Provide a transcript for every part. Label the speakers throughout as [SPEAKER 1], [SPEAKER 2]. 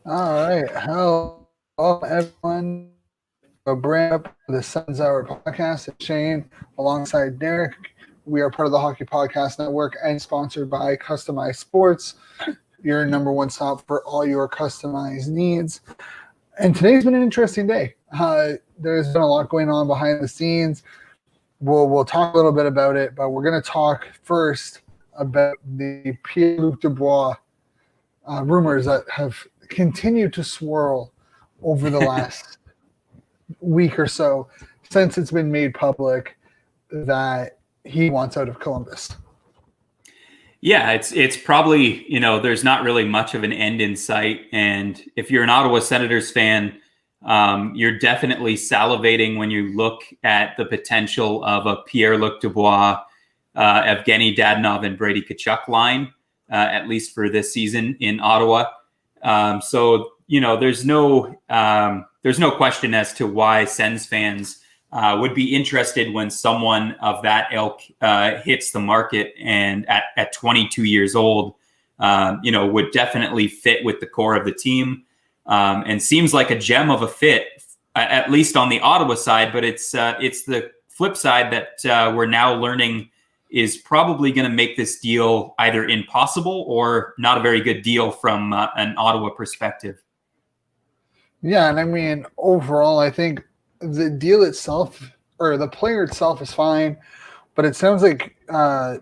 [SPEAKER 1] All right. Hello, everyone. A brand up the Suns Hour podcast. It's Shane alongside Derek. We are part of the Hockey Podcast Network and sponsored by Customized Sports, your number one stop for all your customized needs. And today's been an interesting day. There's been a lot going on behind the scenes. We'll talk a little bit about it, but we're going to talk first about the Pierre-Luc Dubois rumors that have continued to swirl over the last week or so since it's been made public that he wants out of Columbus.
[SPEAKER 2] Yeah, it's probably, there's not really much of an end in sight. And if you're an Ottawa Senators fan, you're definitely salivating when you look at the potential of a Pierre-Luc Dubois, Evgeny Dadonov, and Brady Tkachuk line, at least for this season in Ottawa. So there's no question as to why Sens fans would be interested when someone of that ilk hits the market, and at 22 years old, would definitely fit with the core of the team, and seems like a gem of a fit, at least on the Ottawa side. But it's the flip side that we're now learning is probably going to make this deal either impossible or not a very good deal from an Ottawa perspective.
[SPEAKER 1] Yeah, and I mean, overall, I think the deal itself, or the player itself, is fine, but it sounds like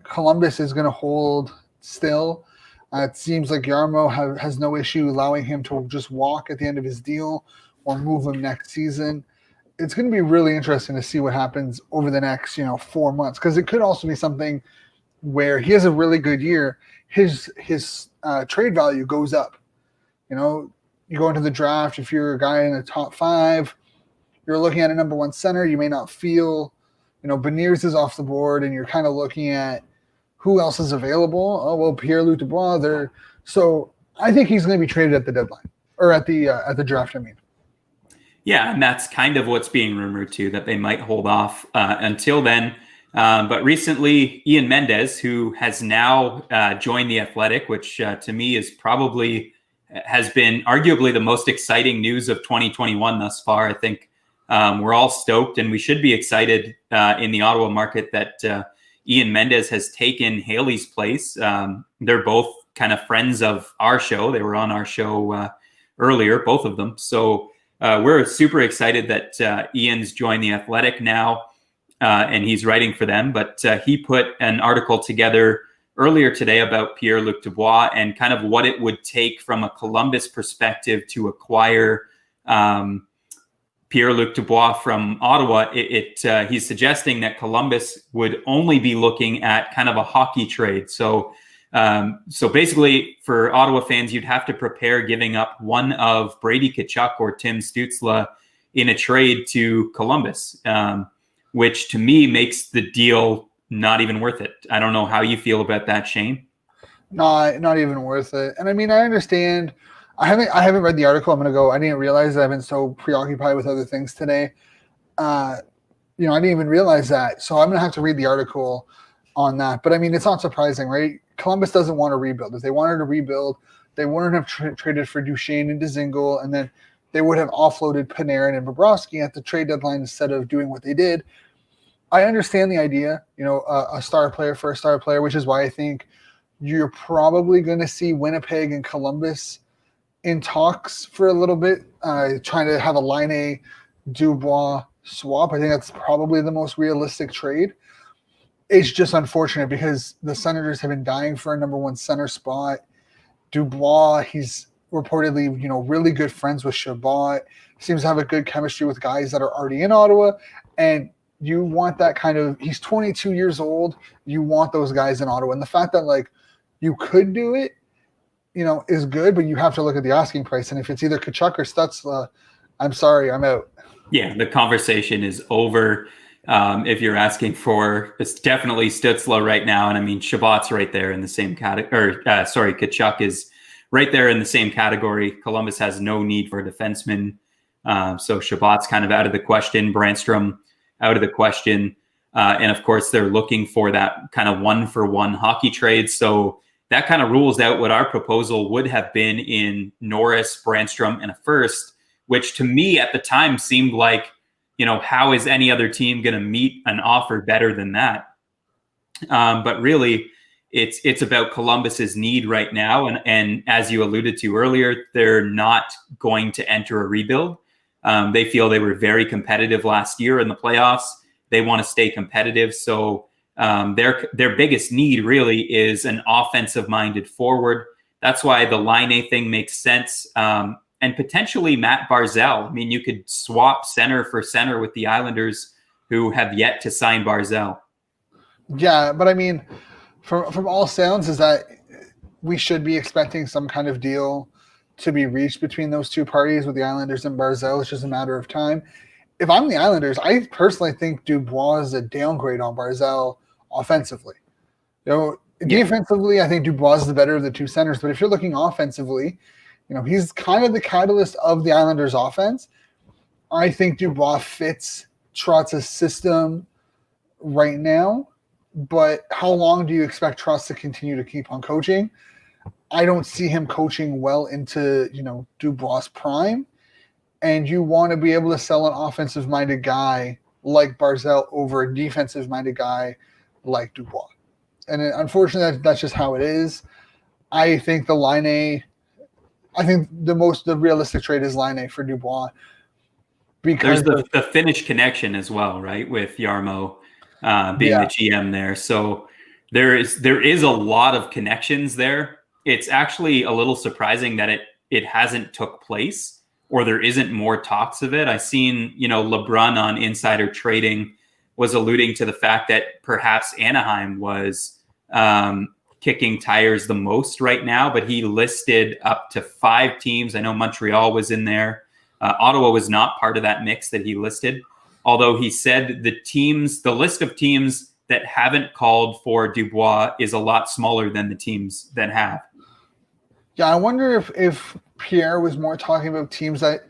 [SPEAKER 1] Columbus is going to hold still. It seems like Jarmo has no issue allowing him to just walk at the end of his deal or move him next season. It's going to be really interesting to see what happens over the next 4 months, because it could also be something where he has a really good year, his trade value goes up. You go into the draft, if you're a guy in the top 5, you're looking at a number 1 center, you may not feel, Beniers is off the board, and you're kind of looking at who else is available. Oh, well, Pierre-Luc Dubois there. So I think he's going to be traded at the deadline, or at the draft, I mean.
[SPEAKER 2] Yeah, and that's kind of what's being rumored too, that they might hold off until then. But recently, Ian Mendes, who has now joined The Athletic, which to me has been arguably the most exciting news of 2021 thus far. I think we're all stoked, and we should be excited in the Ottawa market that Ian Mendes has taken Haley's place. They're both kind of friends of our show. They were on our show earlier, both of them. So we're super excited that Ian's joined The Athletic now, and he's writing for them. But he put an article together earlier today about Pierre-Luc Dubois and kind of what it would take from a Columbus perspective to acquire Pierre-Luc Dubois from Ottawa. He's suggesting that Columbus would only be looking at kind of a hockey trade. So basically, for Ottawa fans, you'd have to prepare giving up one of Brady Tkachuk or Tim Stützle in a trade to Columbus, which to me makes the deal not even worth it. I don't know how you feel about that, Shane.
[SPEAKER 1] Not even worth it. And I mean, I understand. I haven't read the article. I didn't realize that I've been so preoccupied with other things today. I didn't even realize that. So I'm going to have to read the article on that. But I mean, it's not surprising, right? Columbus doesn't want to rebuild. If they wanted to rebuild, they wouldn't have traded for Duchesne and Dzingel, and then they would have offloaded Panarin and Bobrovsky at the trade deadline instead of doing what they did. I understand the idea, a star player for a star player, which is why I think you're probably going to see Winnipeg and Columbus in talks for a little bit, trying to have a Laine Dubois swap. I think that's probably the most realistic trade. It's just unfortunate because the Senators have been dying for a number 1 center spot. Dubois, he's reportedly, really good friends with Chabot. Seems to have a good chemistry with guys that are already in Ottawa. And you want that kind of – he's 22 years old. You want those guys in Ottawa. And the fact that, you could do it, is good, but you have to look at the asking price. And if it's either Tkachuk or Stützle, I'm sorry, I'm out.
[SPEAKER 2] Yeah, the conversation is over. If you're asking for, it's definitely Stützle right now. And I mean, Chabot's right there in the same category. Tkachuk is right there in the same category. Columbus has no need for a defenseman. So Chabot's kind of out of the question. Brandstrom out of the question. And of course, they're looking for that kind of 1-for-1 hockey trade. So that kind of rules out what our proposal would have been in Norris, Brandstrom, and a first, which to me at the time seemed like, how is any other team going to meet an offer better than that? But really, it's about Columbus's need right now. And as you alluded to earlier, they're not going to enter a rebuild. They feel they were very competitive last year in the playoffs. They want to stay competitive. So their biggest need really is an offensive-minded forward. That's why the Laine thing makes sense. And potentially Matt Barzal. I mean, you could swap center for center with the Islanders, who have yet to sign Barzal.
[SPEAKER 1] Yeah, but I mean, from all sounds is that we should be expecting some kind of deal to be reached between those two parties with the Islanders and Barzal. It's just a matter of time. If I'm the Islanders, I personally think Dubois is a downgrade on Barzal offensively. Defensively, I think Dubois is the better of the two centers. But if you're looking offensively, he's kind of the catalyst of the Islanders' offense. I think Dubois fits Trotz's system right now. But how long do you expect Trotz to continue to keep on coaching? I don't see him coaching well into, Dubois' prime. And you want to be able to sell an offensive-minded guy like Barzal over a defensive-minded guy like Dubois. And unfortunately, that's just how it is. I think the realistic trade is Laine for Dubois.
[SPEAKER 2] Because there's the Finnish connection as well, right, with Jarmo being the GM there. So there is a lot of connections there. It's actually a little surprising that it hasn't took place, or there isn't more talks of it. I seen, LeBrun on Insider Trading was alluding to the fact that perhaps Anaheim was kicking tires the most right now, but he listed up to 5 teams. I know Montreal was in there. Ottawa was not part of that mix that he listed, although he said the list of teams that haven't called for Dubois is a lot smaller than the teams that have.
[SPEAKER 1] Yeah, I wonder if Pierre was more talking about teams that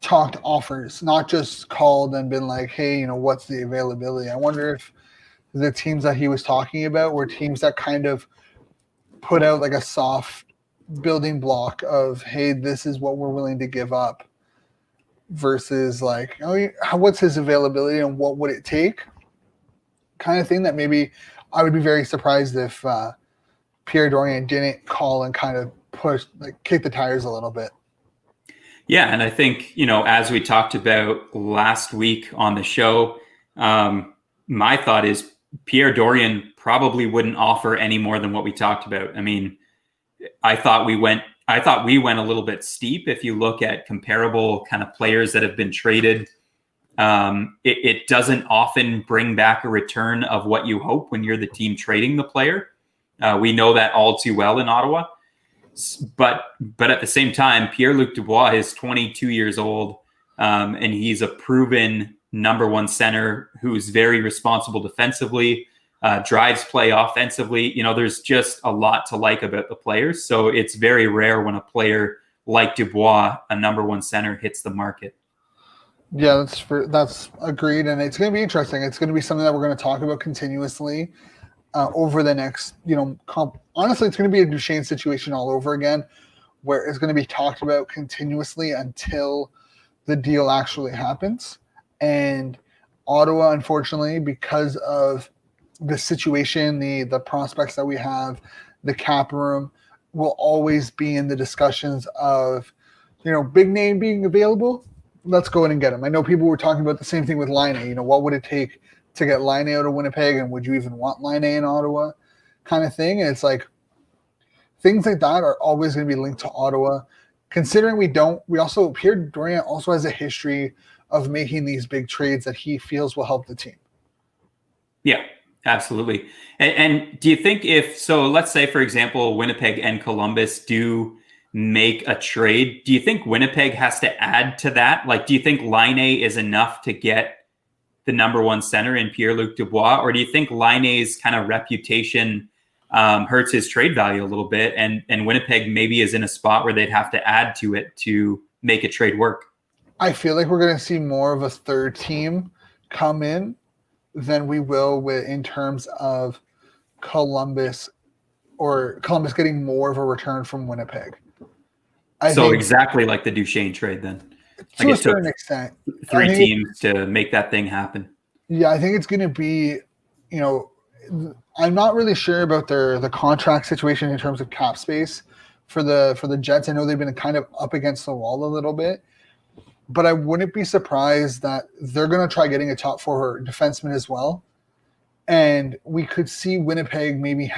[SPEAKER 1] talked offers, not just called and been like, hey, what's the availability? I wonder if the teams that he was talking about were teams that kind of put out like a soft building block of, hey, this is what we're willing to give up, versus like, what's his availability and what would it take, kind of thing. That maybe I would be very surprised if Pierre Dorion didn't call and kind of kick the tires a little bit.
[SPEAKER 2] Yeah, and I think, as we talked about last week on the show, my thought is Pierre Dorion probably wouldn't offer any more than what we talked about. I mean, I thought we went a little bit steep. If you look at comparable kind of players that have been traded, it doesn't often bring back a return of what you hope when you're the team trading the player. We know that all too well in Ottawa. But at the same time, Pierre-Luc Dubois is 22 years old, and he's a proven number one center who's very responsible defensively, drives play offensively. There's just a lot to like about the players. So it's very rare when a player like Dubois, a number one center, hits the market.
[SPEAKER 1] Yeah, that's agreed. And it's going to be interesting. It's going to be something that we're going to talk about continuously over the next, honestly, it's going to be a Duchesne situation all over again, where it's going to be talked about continuously until the deal actually happens. And Ottawa, unfortunately, because of the situation, the prospects that we have, the cap room, will always be in the discussions of, big name being available. Let's go in and get him. I know people were talking about the same thing with Laine. What would it take to get Laine out of Winnipeg, and would you even want Laine in Ottawa, kind of thing? And it's like things like that are always going to be linked to Ottawa. Considering Pierre Dorion also has a history of making these big trades that he feels will help the team.
[SPEAKER 2] Yeah, absolutely. And do you think let's say, for example, Winnipeg and Columbus do make a trade, do you think Winnipeg has to add to that? Like, do you think Laine is enough to get the number one center in Pierre-Luc Dubois, or do you think Laine's kind of reputation hurts his trade value a little bit, and Winnipeg maybe is in a spot where they'd have to add to it to make a trade work?
[SPEAKER 1] I feel like we're going to see more of a third team come in than we will in terms of Columbus or Columbus getting more of a return from Winnipeg.
[SPEAKER 2] So exactly like the Duchesne trade then.
[SPEAKER 1] To a certain extent.
[SPEAKER 2] 3 teams to make that thing happen.
[SPEAKER 1] Yeah, I think it's going to be, I'm not really sure about the contract situation in terms of cap space for the Jets. I know they've been kind of up against the wall a little bit, but I wouldn't be surprised that they're going to try getting a top 4 defenseman as well. And we could see Winnipeg maybe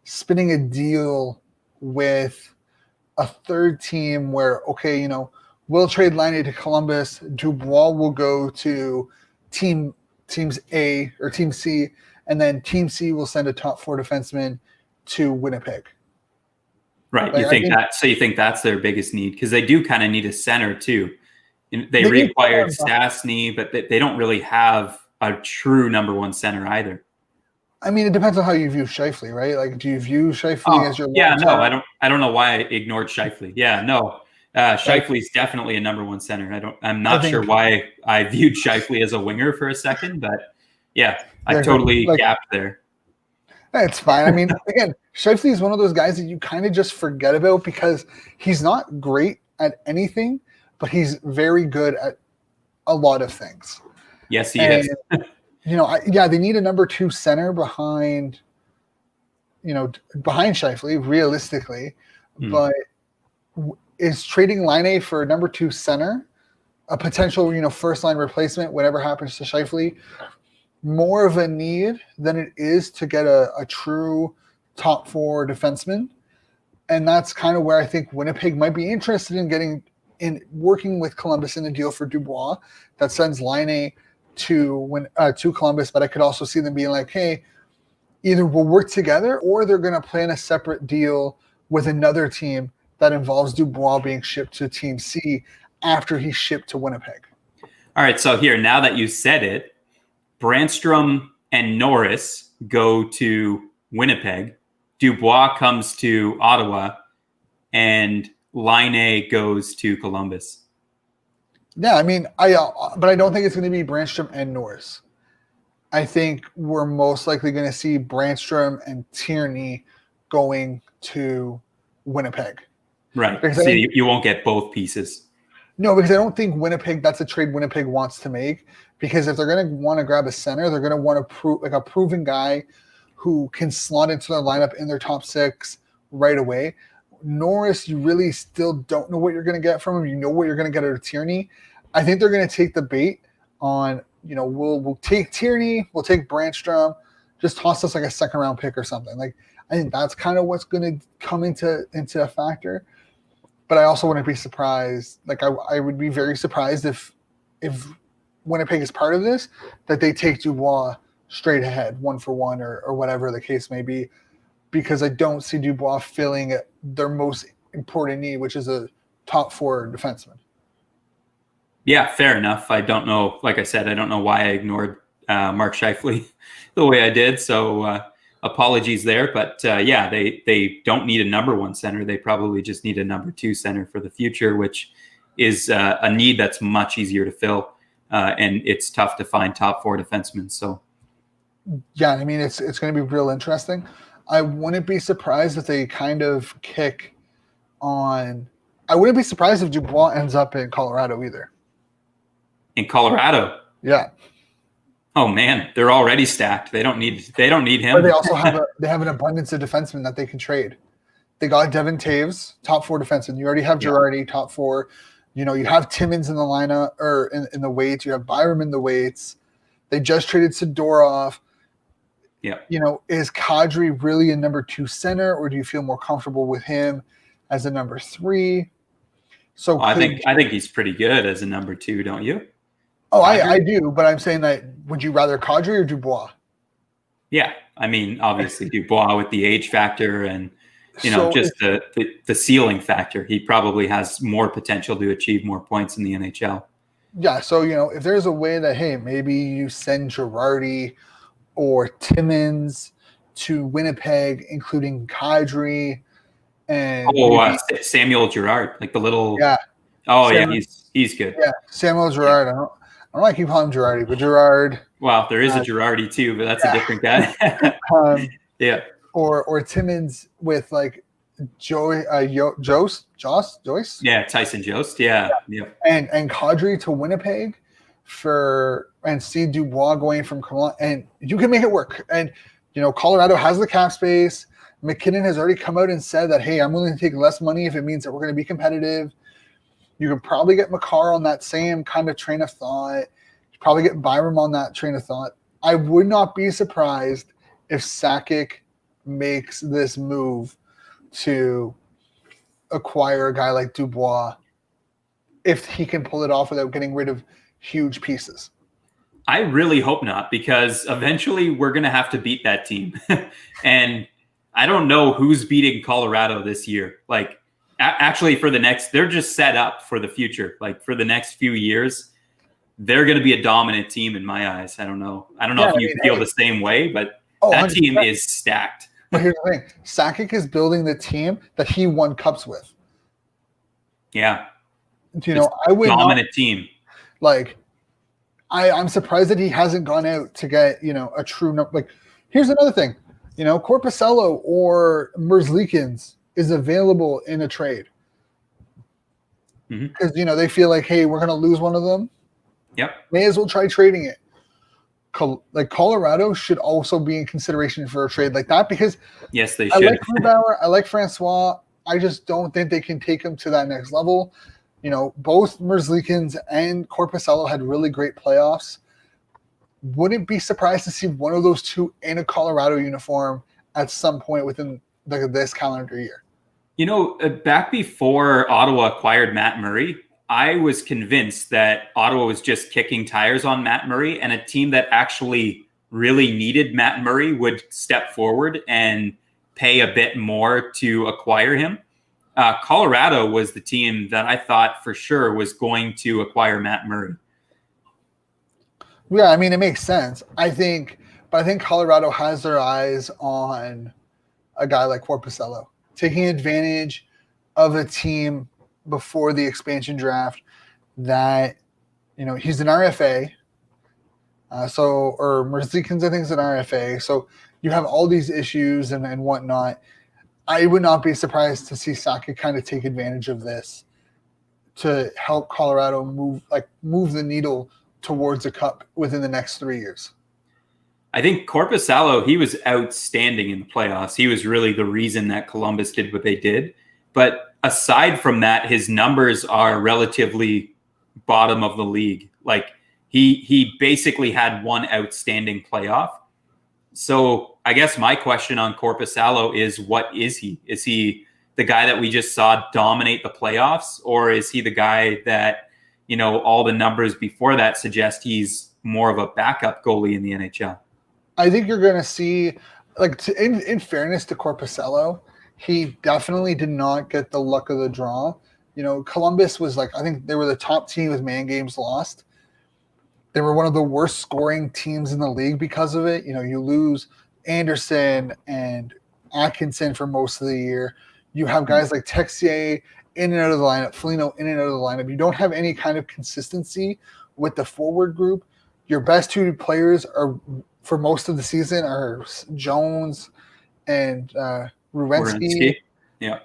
[SPEAKER 1] spinning a deal with a third team where, okay, we'll trade Laine to Columbus. Dubois will go to teams A or Team C, and then Team C will send a top 4 defenseman to Winnipeg.
[SPEAKER 2] Right. You think that's their biggest need? Because they do kind of need a center too. They reacquired Stastny, but they don't really have a true number 1 center either.
[SPEAKER 1] I mean, it depends on how you view Scheifele, right? Like, do you view Scheifele as your
[SPEAKER 2] I don't know why I ignored Scheifele. Yeah, no. Scheifele is definitely a number 1 center. I'm not sure why I viewed Scheifele as a winger for a second, but yeah, I totally gapped there.
[SPEAKER 1] It's fine. I mean, again, Scheifele is one of those guys that you kind of just forget about because he's not great at anything, but he's very good at a lot of things.
[SPEAKER 2] Yes, he is.
[SPEAKER 1] They need a number 2 center behind Scheifele, realistically, but is trading Laine for a number 2 center, a potential, first line replacement, whatever happens to Scheifele, more of a need than it is to get a true top 4 defenseman. And that's kind of where I think Winnipeg might be interested in working with Columbus in a deal for Dubois that sends Laine to Columbus. But I could also see them being like, hey, either we'll work together or they're going to plan a separate deal with another team that involves Dubois being shipped to Team C after he's shipped to Winnipeg.
[SPEAKER 2] All right, so here, now that you said it, Brandstrom and Norris go to Winnipeg. Dubois comes to Ottawa, and Laine goes to Columbus.
[SPEAKER 1] Yeah, I mean, but I don't think it's going to be Brandstrom and Norris. I think we're most likely going to see Brandstrom and Tierney going to Winnipeg.
[SPEAKER 2] Right. So you won't get both pieces.
[SPEAKER 1] No, because I don't think that's a trade Winnipeg wants to make. Because if they're going to want to grab a center, they're going to want a proven guy who can slot into their lineup in their top 6 right away. Norris, you really still don't know what you're going to get from him. You know what you're going to get out of Tierney. I think they're going to take the bait on, we'll take Tierney, we'll take Brandstrom, just toss us like a 2nd round pick or something. Like, I think that's kind of what's going to come into a factor. But I also wouldn't be surprised. Like, I would be very surprised if Winnipeg is part of this, that they take Dubois straight ahead, 1 for 1 or whatever the case may be, because I don't see Dubois filling their most important need, which is a top 4 defenseman.
[SPEAKER 2] Yeah, fair enough. I don't know. Like I said, I don't know why I ignored Mark Scheifele the way I did. So apologies there. But they don't need a number 1 center. They probably just need a number 2 center for the future, which is a need that's much easier to fill. And it's tough to find top 4 defensemen. So,
[SPEAKER 1] yeah, I mean, it's going to be real interesting. I wouldn't be surprised if they kind of kick on. I wouldn't be surprised if Dubois ends up in Colorado either.
[SPEAKER 2] In Colorado?
[SPEAKER 1] Yeah.
[SPEAKER 2] Oh man, they're already stacked. They don't need him.
[SPEAKER 1] But they also have an abundance of defensemen that they can trade. They got Devin Taves, top 4 defenseman. You already have Girardi, top 4. You have Timmins in the lineup or in the weights. You have Byram in the weights. They just traded Sidorov.
[SPEAKER 2] Yeah.
[SPEAKER 1] Is Kadri really a number 2 center, or do you feel more comfortable with him as a number 3? So
[SPEAKER 2] I think he's pretty good as a number 2, don't you?
[SPEAKER 1] Oh, I do, but I'm saying that would you rather Kadri or Dubois?
[SPEAKER 2] Yeah, I mean, obviously Dubois with the age factor and just the ceiling factor. He probably has more potential to achieve more points in the NHL.
[SPEAKER 1] Yeah, so if there's a way that maybe you send Girardi or Timmins to Winnipeg, including Kadri and
[SPEAKER 2] Samuel Girard, like the little he's good.
[SPEAKER 1] Yeah, Samuel Girard. I don't like you calling him Girardi, but Girard.
[SPEAKER 2] Well, there is a Girardi too, but that's a different guy. Yeah.
[SPEAKER 1] or Timmins with like Joyce.
[SPEAKER 2] Yeah, Tyson Jost. Yeah.
[SPEAKER 1] And Kadri to Winnipeg and Steve Dubois going from Columbus, and you can make it work. And Colorado has the cap space. McKinnon has already come out and said that, hey, I'm willing to take less money if it means that we're going to be competitive. You can probably get Makar on that same kind of train of thought. You probably get Byram on that train of thought. I would not be surprised if Sakic makes this move to acquire a guy like Dubois if he can pull it off without getting rid of huge pieces.
[SPEAKER 2] I really hope not, because eventually we're going to have to beat that team. And I don't know who's beating Colorado this year. Like, actually, they're just set up for the future. Like, for the next few years, they're going to be a dominant team in my eyes. I don't know if you feel the same way, but that 100%. Team is stacked.
[SPEAKER 1] But here's the thing. Sakic is building the team that he won cups with.
[SPEAKER 2] Yeah.
[SPEAKER 1] I would
[SPEAKER 2] dominant team.
[SPEAKER 1] Like, I'm surprised that he hasn't gone out to get, a true number. Like, here's another thing. Korpisalo or Merzlikins is available in a trade. Because, they feel like, hey, we're going to lose one of them.
[SPEAKER 2] Yep.
[SPEAKER 1] May as well try trading it. Like, Colorado should also be in consideration for a trade like that, because
[SPEAKER 2] yes, they should.
[SPEAKER 1] I like Grubauer, I like Francois. I just don't think they can take him to that next level. Both Merzlikins and Korpisalo had really great playoffs. Wouldn't be surprised to see one of those two in a Colorado uniform at some point within this calendar year.
[SPEAKER 2] Back before Ottawa acquired Matt Murray, I was convinced that Ottawa was just kicking tires on Matt Murray, and a team that actually really needed Matt Murray would step forward and pay a bit more to acquire him. Colorado was the team that I thought for sure was going to acquire Matt Murray.
[SPEAKER 1] Yeah, I mean, it makes sense. I think Colorado has their eyes on a guy like Korpisalo, taking advantage of a team before the expansion draft that, he's an RFA. Or Merzlikins, I think, is an RFA. So you have all these issues and whatnot. I would not be surprised to see Sakic kind of take advantage of this to help Colorado move the needle towards a cup within the next 3 years.
[SPEAKER 2] I think Korpisalo, he was outstanding in the playoffs. He was really the reason that Columbus did what they did. But aside from that, his numbers are relatively bottom of the league. Like, he basically had one outstanding playoff. So I guess my question on Korpisalo is, what is he? Is he the guy that we just saw dominate the playoffs? Or is he the guy that, all the numbers before that suggest he's more of a backup goalie in the NHL?
[SPEAKER 1] I think you're going to see, in fairness to Korpisalo, he definitely did not get the luck of the draw. Columbus was I think they were the top team with man games lost. They were one of the worst scoring teams in the league because of it. You lose Anderson and Atkinson for most of the year. You have guys like Texier in and out of the lineup, Foligno in and out of the lineup. You don't have any kind of consistency with the forward group. Your best two players are, for most of the season, are Jones and Ruvensky.
[SPEAKER 2] Yeah.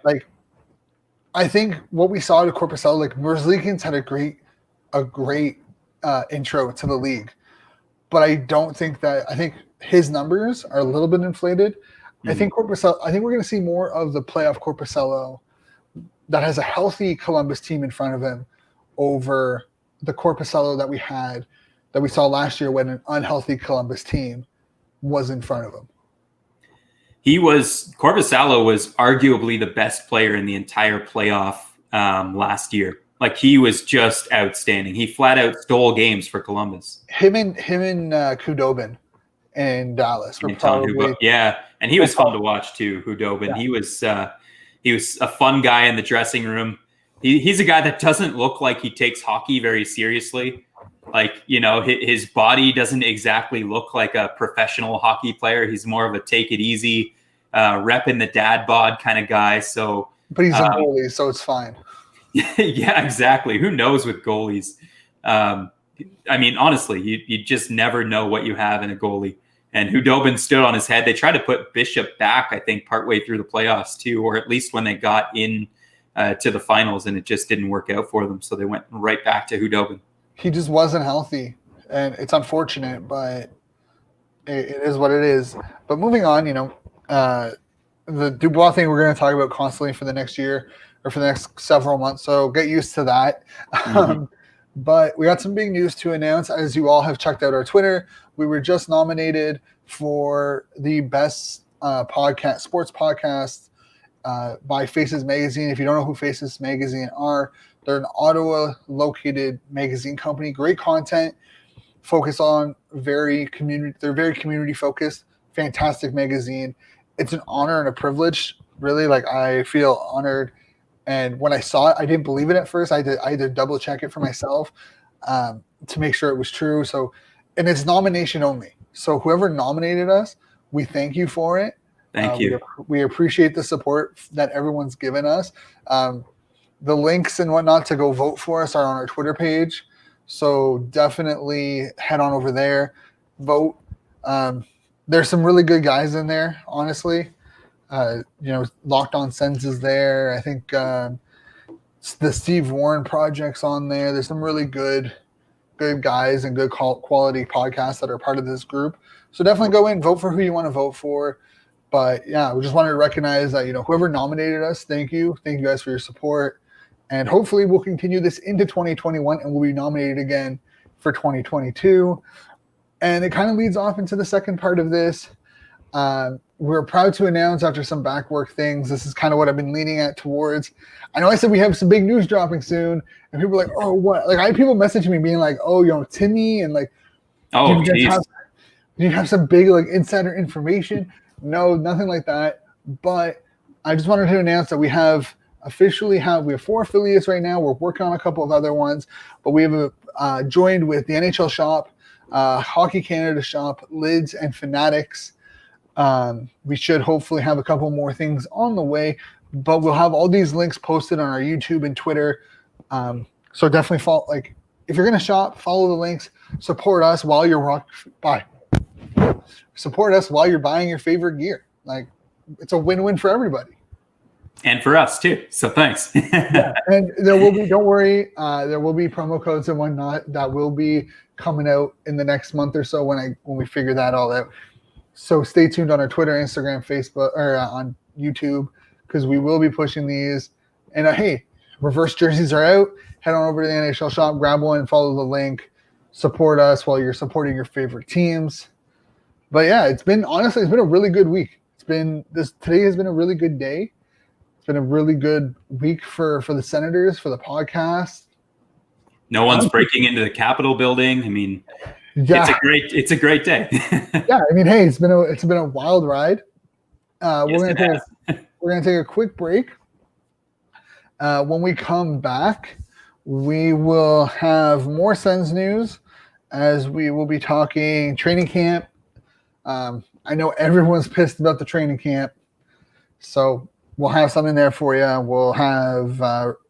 [SPEAKER 1] I think what we saw to Korpisalo, Merzlikins had a great intro to the league, but I think his numbers are a little bit inflated. Mm-hmm. I think we're going to see more of the playoff Korpisalo that has a healthy Columbus team in front of him over the Korpisalo that we saw last year when an unhealthy Columbus team was in front of him.
[SPEAKER 2] Korpisalo was arguably the best player in the entire playoff last year. He was just outstanding. He flat out stole games for Columbus.
[SPEAKER 1] Him and Khudobin in Dallas were probably,
[SPEAKER 2] and he was fun to watch too. Khudobin, yeah. He was a fun guy in the dressing room. He's a guy that doesn't look like he takes hockey very seriously. His body doesn't exactly look like a professional hockey player. He's more of a take it easy, repping the dad bod kind of guy. So,
[SPEAKER 1] but he's a goalie, so it's fine.
[SPEAKER 2] Yeah, exactly. Who knows with goalies? Honestly, you just never know what you have in a goalie. And Hudobin stood on his head. They tried to put Bishop back, I think, partway through the playoffs too, or at least when they got in to the finals, and it just didn't work out for them. So they went right back to Hudobin.
[SPEAKER 1] He just wasn't healthy, and it's unfortunate, but it is what it is. But moving on, the Dubois thing we're going to talk about constantly for the next year or for the next several months. So get used to that. Mm-hmm. But we got some big news to announce. As you all have checked out our Twitter, we were just nominated for the best sports podcast by Faces Magazine. If you don't know who Faces Magazine are, they're an Ottawa-located magazine company. Great content, focus on they're very community-focused, fantastic magazine. It's an honor and a privilege, really. Like, I feel honored. And when I saw it, I didn't believe it at first. I had to double check it for myself to make sure it was true. So, and it's nomination only. So whoever nominated us, we thank you for it.
[SPEAKER 2] Thank you.
[SPEAKER 1] We appreciate the support that everyone's given us. The links and whatnot to go vote for us are on our Twitter page. So definitely head on over there, vote. There's some really good guys in there, honestly. Locked On Sens is there. I think the Steve Warren Project's on there. There's some really good guys and good quality podcasts that are part of this group. So definitely go in, vote for who you want to vote for. But yeah, we just wanted to recognize that, whoever nominated us, thank you. Thank you guys for your support. And hopefully we'll continue this into 2021 and we'll be nominated again for 2022. And it kind of leads off into the second part of this. We're proud to announce, after some backwork things, this is kind of what I've been leaning at towards. I know I said we have some big news dropping soon, and people are like, oh, what? Like, I had people messaging me being like, oh, Timmy, and like,
[SPEAKER 2] oh,
[SPEAKER 1] do you have some big like insider information? No, nothing like that. But I just wanted to announce that we have 4 affiliates right now. We're working on a couple of other ones, but we have joined with the NHL Shop, Hockey Canada Shop, Lids, and Fanatics. We should hopefully have a couple more things on the way, but we'll have all these links posted on our YouTube and Twitter. So definitely if you're going to shop, follow the links, support us while you're buying your favorite gear. Like, it's a win-win for everybody.
[SPEAKER 2] And for us too. So thanks.
[SPEAKER 1] Yeah. And don't worry, there will be promo codes and whatnot that will be coming out in the next month or so when we figure that all out. So stay tuned on our Twitter, Instagram, Facebook, or on YouTube, because we will be pushing these. And hey, reverse jerseys are out. Head on over to the NHL Shop, grab one, and follow the link. Support us while you're supporting your favorite teams. But yeah, it's been a really good week. Today has been a really good day. It's been a really good week for the Senators, for the podcast.
[SPEAKER 2] No one's breaking into the Capitol building. I mean,
[SPEAKER 1] yeah.
[SPEAKER 2] It's a great day.
[SPEAKER 1] Yeah, I mean, hey, it's been a wild ride. We're gonna take a quick break. When we come back, we will have more Sens news, as we will be talking training camp. I know everyone's pissed about the training camp, so we'll have something there for you. We'll have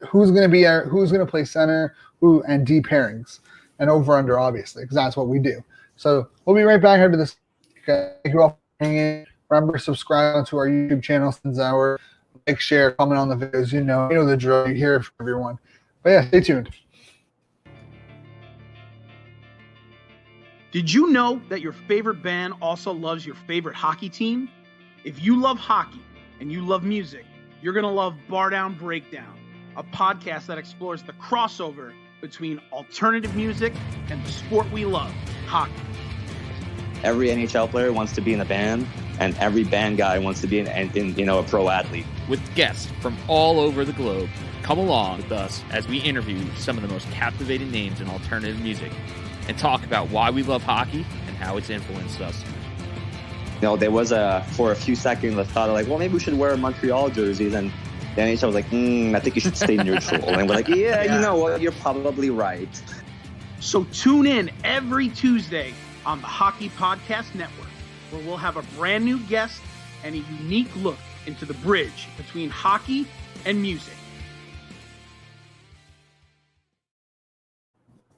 [SPEAKER 1] who's going to play center, and D pairings, and over under, obviously, because that's what we do. So we'll be right back after this. Thank you all for hanging. Remember, subscribe to our YouTube channel, Sens Hour. Like, share, comment on the videos. You know the drill. You hear it from everyone. But yeah, stay tuned.
[SPEAKER 3] Did you know that your favorite band also loves your favorite hockey team? If you love hockey and you love music, you're going to love Bar Down Breakdown, a podcast that explores the crossover between alternative music and the sport we love, hockey.
[SPEAKER 4] Every NHL player wants to be in a band, and every band guy wants to be in a pro athlete.
[SPEAKER 5] With guests from all over the globe, come along with us as we interview some of the most captivating names in alternative music and talk about why we love hockey and how it's influenced us.
[SPEAKER 4] There was for a few seconds a thought of maybe we should wear Montreal jerseys, and the NHL was like, I think you should stay neutral. And we're like, yeah, you know what, you're probably right.
[SPEAKER 3] So tune in every Tuesday on the Hockey Podcast Network, where we'll have a brand new guest and a unique look into the bridge between hockey and music.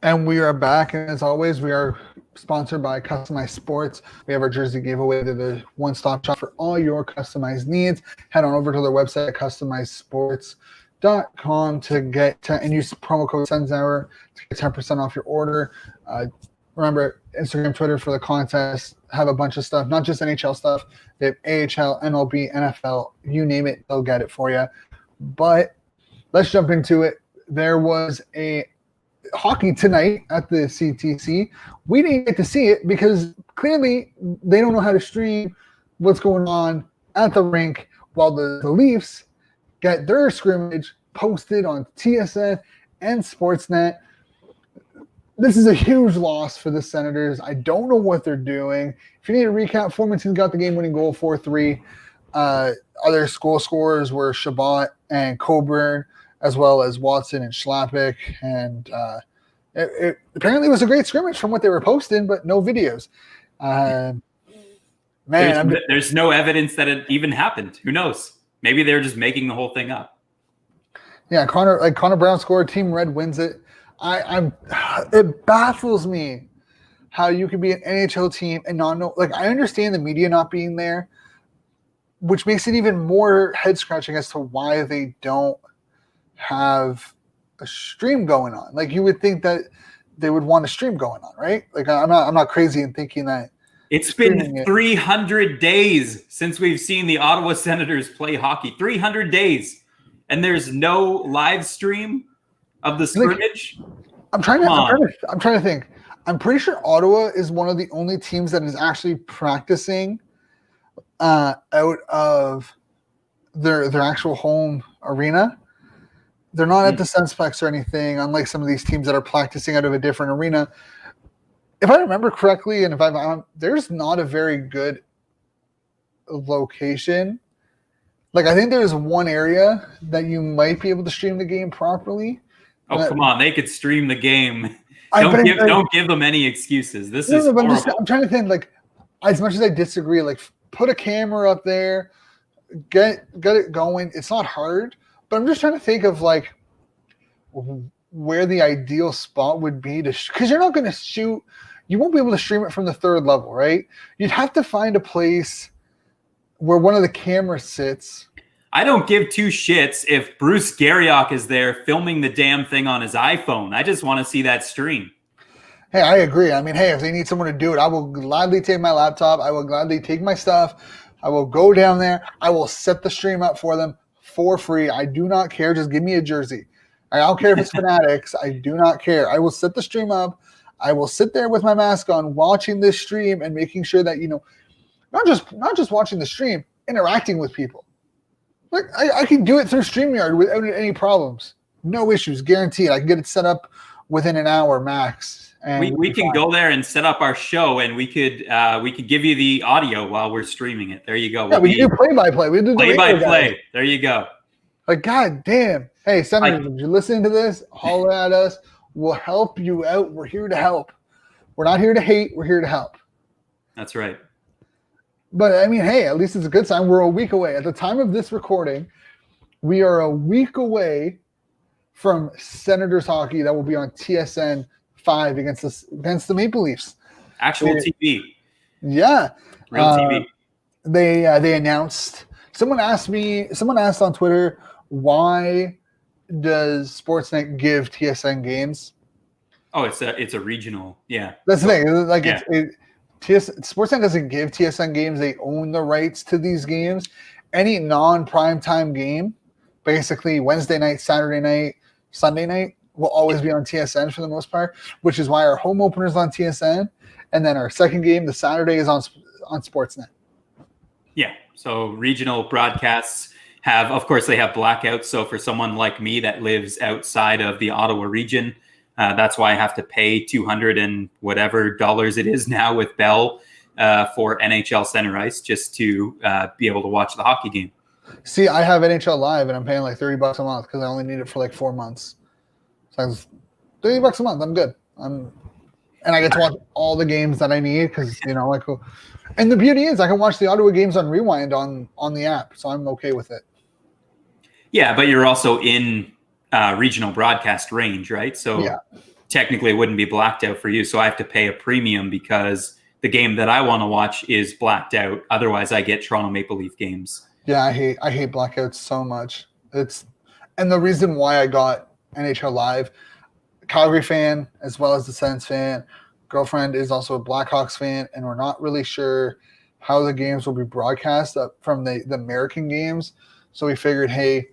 [SPEAKER 1] And we are back, and as always, we are sponsored by Customized Sports. We have our jersey giveaway. They're the one-stop shop for all your customized needs. Head on over to their website at customizedsports.com and use promo code SUNSHOUR to get 10% off your order. Remember, Instagram, Twitter for the contest, have a bunch of stuff, not just NHL stuff. They have AHL, MLB, NFL, you name it, they'll get it for you. But let's jump into it. There was a hockey tonight at the CTC. We didn't get to see it because clearly they don't know how to stream what's going on at the rink, while the Leafs get their scrimmage posted on TSN and Sportsnet. This is a huge loss for the Senators. I don't know what they're doing. If you need a recap, Formanton got the game-winning goal 4-3. Other goal scorers were Shabbat and Coburn, as well as Watson and Schlappick. And it apparently was a great scrimmage from what they were posting, but no videos.
[SPEAKER 2] There's no evidence that it even happened. Who knows? Maybe they're just making the whole thing up.
[SPEAKER 1] Yeah, Connor Brown scored. Team Red wins it. It baffles me how you can be an NHL team and not know. Like, I understand the media not being there, which makes it even more head scratching as to why they don't have a stream going on. Like, you would think that they would want a stream going on, right? Like, I'm not crazy in thinking that.
[SPEAKER 2] It's been 300 days since we've seen the Ottawa Senators play hockey. 300 days, and there's no live stream of the scrimmage.
[SPEAKER 1] I'm trying to think. I'm pretty sure Ottawa is one of the only teams that is actually practicing out of their actual home arena. They're not at the Sunsplex or anything, unlike some of these teams that are practicing out of a different arena. If I remember correctly, and there's not a very good location. Like, I think there's one area that you might be able to stream the game properly.
[SPEAKER 2] Oh, come on. They could stream the game. Don't give them any excuses. This is horrible.
[SPEAKER 1] I'm trying to think, like, as much as I disagree, like, put a camera up there, get it going. It's not hard, but I'm just trying to think of, like, where the ideal spot would be because you're not going to shoot. You won't be able to stream it from the third level, right? You'd have to find a place where one of the cameras sits.
[SPEAKER 2] I don't give two shits if Bruce Garriock is there filming the damn thing on his iPhone. I just want to see that stream.
[SPEAKER 1] Hey, I agree. I mean, hey, if they need someone to do it, I will gladly take my laptop. I will gladly take my stuff. I will go down there. I will set the stream up for them for free. I do not care. Just give me a jersey. I don't care if it's Fanatics. I do not care. I will set the stream up. I will sit there with my mask on watching this stream and making sure that, not just watching the stream, interacting with people. Like, I can do it through StreamYard without any problems. No issues, guaranteed. I can get it set up within an hour max. And
[SPEAKER 2] we can go there and set up our show, and we could give you the audio while we're streaming it. There you go.
[SPEAKER 1] Yeah, we can do play-by-play. We do
[SPEAKER 2] play-by-play. There you go.
[SPEAKER 1] Like, God damn. Hey, Senators, if you're listening to this, holler at us. We'll help you out. We're here to help. We're not here to hate. We're here to help.
[SPEAKER 2] That's right.
[SPEAKER 1] But, I mean, hey, at least it's a good sign. We're a week away. At the time of this recording, we are a week away from Senators hockey that will be on TSN 5 against the Maple Leafs.
[SPEAKER 2] Actual TV.
[SPEAKER 1] Yeah.
[SPEAKER 2] Real TV.
[SPEAKER 1] They announced. Someone asked on Twitter, why does Sportsnet give TSN games?
[SPEAKER 2] Oh, it's a regional. Yeah.
[SPEAKER 1] That's the thing. Like, yeah. Sportsnet doesn't give TSN games. They own the rights to these games. Any non-primetime game, basically Wednesday night, Saturday night, Sunday night, will always be on TSN for the most part, which is why our home opener is on TSN, and then our second game, the Saturday, is on Sportsnet.
[SPEAKER 2] Yeah. So regional broadcasts have blackouts. So for someone like me that lives outside of the Ottawa region, that's why I have to pay $200 and whatever dollars it is now with Bell for NHL Center Ice just to be able to watch the hockey game.
[SPEAKER 1] See, I have NHL Live and I'm paying like $30 a month because I only need it for like 4 months. So it's $30 a month. I'm good. And I get to watch all the games that I need because, and the beauty is I can watch the Ottawa games on Rewind on the app. So I'm okay with it. Yeah,
[SPEAKER 2] but you're also in regional broadcast range, right? So yeah. technically it wouldn't be blacked out for you. So I have to pay a premium because the game that I want to watch is blacked out. Otherwise, I get Toronto Maple Leaf games.
[SPEAKER 1] Yeah, I hate blackouts so much. And the reason why I got NHL Live, Calgary fan as well as the Sens fan, girlfriend is also a Blackhawks fan, and we're not really sure how the games will be broadcast up from the American games. So we figured, hey,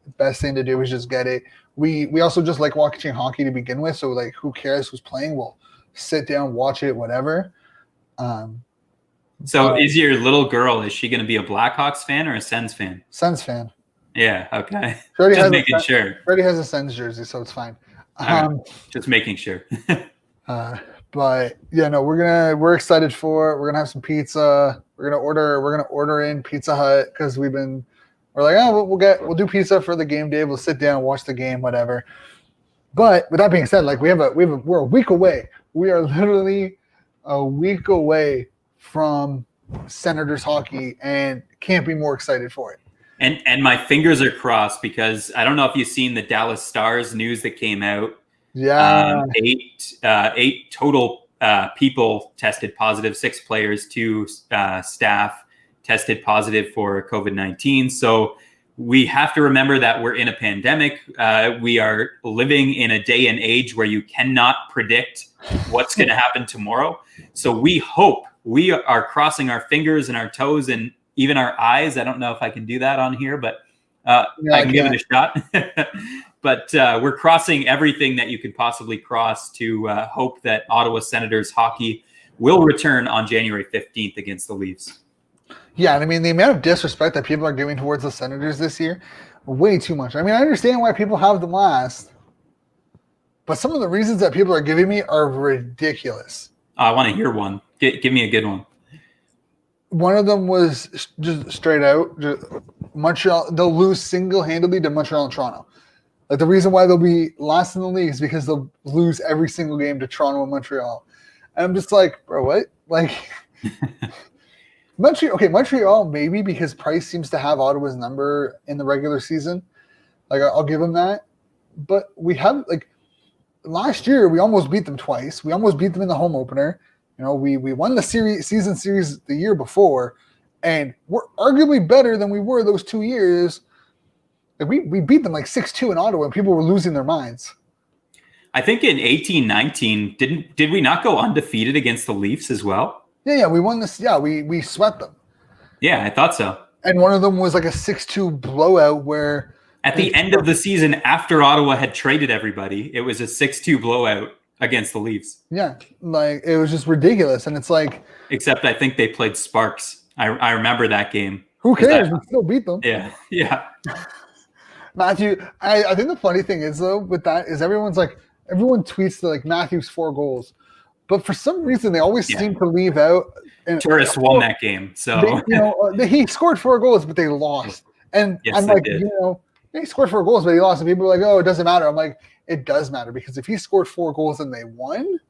[SPEAKER 1] the best thing to do is just get it. We also just like watching hockey to begin with, so like who cares who's playing? We'll sit down, watch it, whatever.
[SPEAKER 2] So is your little girl, is she going to be a Blackhawks fan or a Sens fan?
[SPEAKER 1] Sens fan.
[SPEAKER 2] Yeah, okay.
[SPEAKER 1] Just
[SPEAKER 2] making sure.
[SPEAKER 1] Already has a Sens jersey, so it's fine.
[SPEAKER 2] Just making sure.
[SPEAKER 1] But yeah, no, we're excited for it. We're gonna have some pizza. We're gonna order in Pizza Hut because we're like, oh, we'll do pizza for the game day. We'll sit down, watch the game, whatever. But with that being said, like we're a week away. We are literally a week away from Senators hockey, and can't be more excited for it.
[SPEAKER 2] And my fingers are crossed because I don't know if you've seen the Dallas Stars news that came out.
[SPEAKER 1] Yeah,
[SPEAKER 2] 8 total people tested positive, 6 players, 2 staff tested positive for COVID-19. So we have to remember that we're in a pandemic. We are living in a day and age where you cannot predict what's going to happen tomorrow. So we are crossing our fingers and our toes and even our eyes. I don't know if I can do that on here, but I can give it a shot. But we're crossing everything that you could possibly cross to hope that Ottawa Senators hockey will return on January 15th against the Leafs.
[SPEAKER 1] Yeah, and I mean, the amount of disrespect that people are giving towards the Senators this year, way too much. I mean, I understand why people have them last, but some of the reasons that people are giving me are ridiculous.
[SPEAKER 2] I want to hear one. Give me a good one.
[SPEAKER 1] One of them was just straight out, Montreal. They'll lose single-handedly to Montreal and Toronto. Like the reason why they'll be last in the league is because they'll lose every single game to Toronto and Montreal. And I'm just like, bro, what? Like, Montreal maybe because Price seems to have Ottawa's number in the regular season. Like I'll give him that. But we have last year we almost beat them twice. We almost beat them in the home opener. You know, we won the season series the year before, and we're arguably better than we were those 2 years. Like we beat them like 6-2 in Ottawa, and people were losing their minds.
[SPEAKER 2] I think in 18-19, did we not go undefeated against the Leafs as well?
[SPEAKER 1] Yeah, we won this. Yeah, we swept them.
[SPEAKER 2] Yeah, I thought so.
[SPEAKER 1] And one of them was like a 6-2 blowout where
[SPEAKER 2] at the end of the season, after Ottawa had traded everybody, it was a 6-2 blowout against the Leafs.
[SPEAKER 1] Yeah, like it was just ridiculous. And it's like,
[SPEAKER 2] except I think they played Sparks. I remember that game.
[SPEAKER 1] Who cares? We still beat them.
[SPEAKER 2] Yeah.
[SPEAKER 1] Matthew, I think the funny thing is though with that is everyone tweets that like Matthew's 4 goals, but for some reason they always seem to leave out. And
[SPEAKER 2] Tourists won that game, so
[SPEAKER 1] he scored 4 goals, but they lost. And
[SPEAKER 2] yes,
[SPEAKER 1] I'm like, he scored 4 goals, but he lost. And people are like, oh, it doesn't matter. I'm like, it does matter because if he scored 4 goals and they won,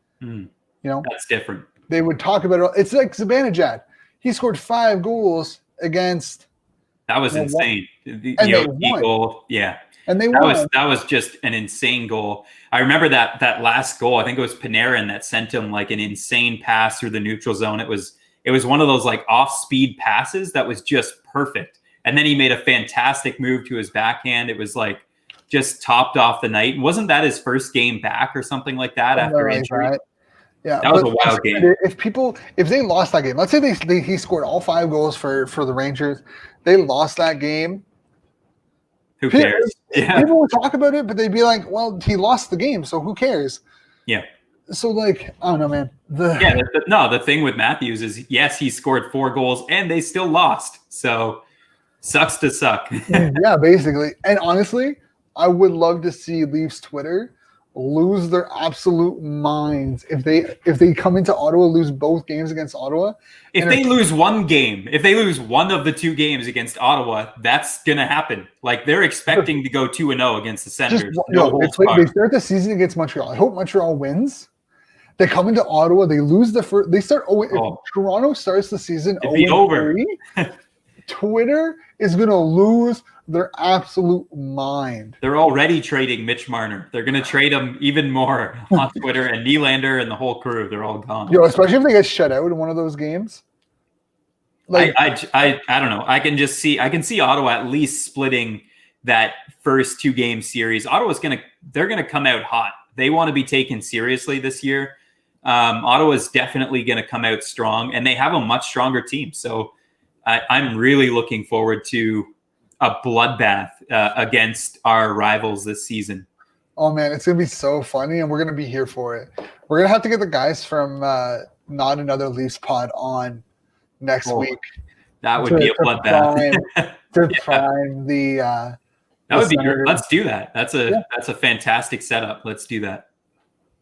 [SPEAKER 2] that's different.
[SPEAKER 1] They would talk about it. It's like Zibanejad. He scored 5 goals against.
[SPEAKER 2] That was insane. The goal, yeah.
[SPEAKER 1] And they won.
[SPEAKER 2] That was just an insane goal. I remember that last goal. I think it was Panarin that sent him like an insane pass through the neutral zone. It was one of those like off-speed passes that was just perfect. And then he made a fantastic move to his backhand. It was like just topped off the night. Wasn't that his first game back or something like that after injury?
[SPEAKER 1] Right. Yeah,
[SPEAKER 2] that was a wild game.
[SPEAKER 1] If they lost that game, let's say he scored all 5 goals for the Rangers, they lost that game.
[SPEAKER 2] Who cares?
[SPEAKER 1] People would talk about it, but they'd be like, "Well, he lost the game, so who cares?"
[SPEAKER 2] Yeah.
[SPEAKER 1] So like, I don't know, man.
[SPEAKER 2] The thing with Matthews is yes, he scored 4 goals and they still lost. So sucks to suck.
[SPEAKER 1] Yeah, basically. And honestly, I would love to see Leafs Twitter lose their absolute minds if they come into Ottawa, lose both games against Ottawa.
[SPEAKER 2] If they lose one game, if they lose one of the 2 games against Ottawa, that's gonna happen. Like they're expecting to go 2-0 against the Senators.
[SPEAKER 1] They start the season against Montreal. I hope Montreal wins. They come into Ottawa, they lose the first. They start. If Toronto starts the season,
[SPEAKER 2] it'd be over.
[SPEAKER 1] Twitter is gonna lose their absolute mind.
[SPEAKER 2] They're already trading Mitch Marner. They're going to trade him even more on Twitter, and Nylander and the whole crew. They're all gone.
[SPEAKER 1] Especially if they get shut out in one of those games.
[SPEAKER 2] Like I don't know. I can see Ottawa at least splitting that first 2-game series. They're gonna come out hot. They want to be taken seriously this year. Ottawa's definitely going to come out strong, and they have a much stronger team. So I'm really looking forward to a bloodbath against our rivals this season.
[SPEAKER 1] Oh man, it's gonna be so funny, and we're gonna be here for it. We're gonna have to get the guys from Not Another Leafs pod on next week.
[SPEAKER 2] That would be a bloodbath.
[SPEAKER 1] Prime the.
[SPEAKER 2] That would be good. Let's do that. That's a fantastic setup. Let's do that.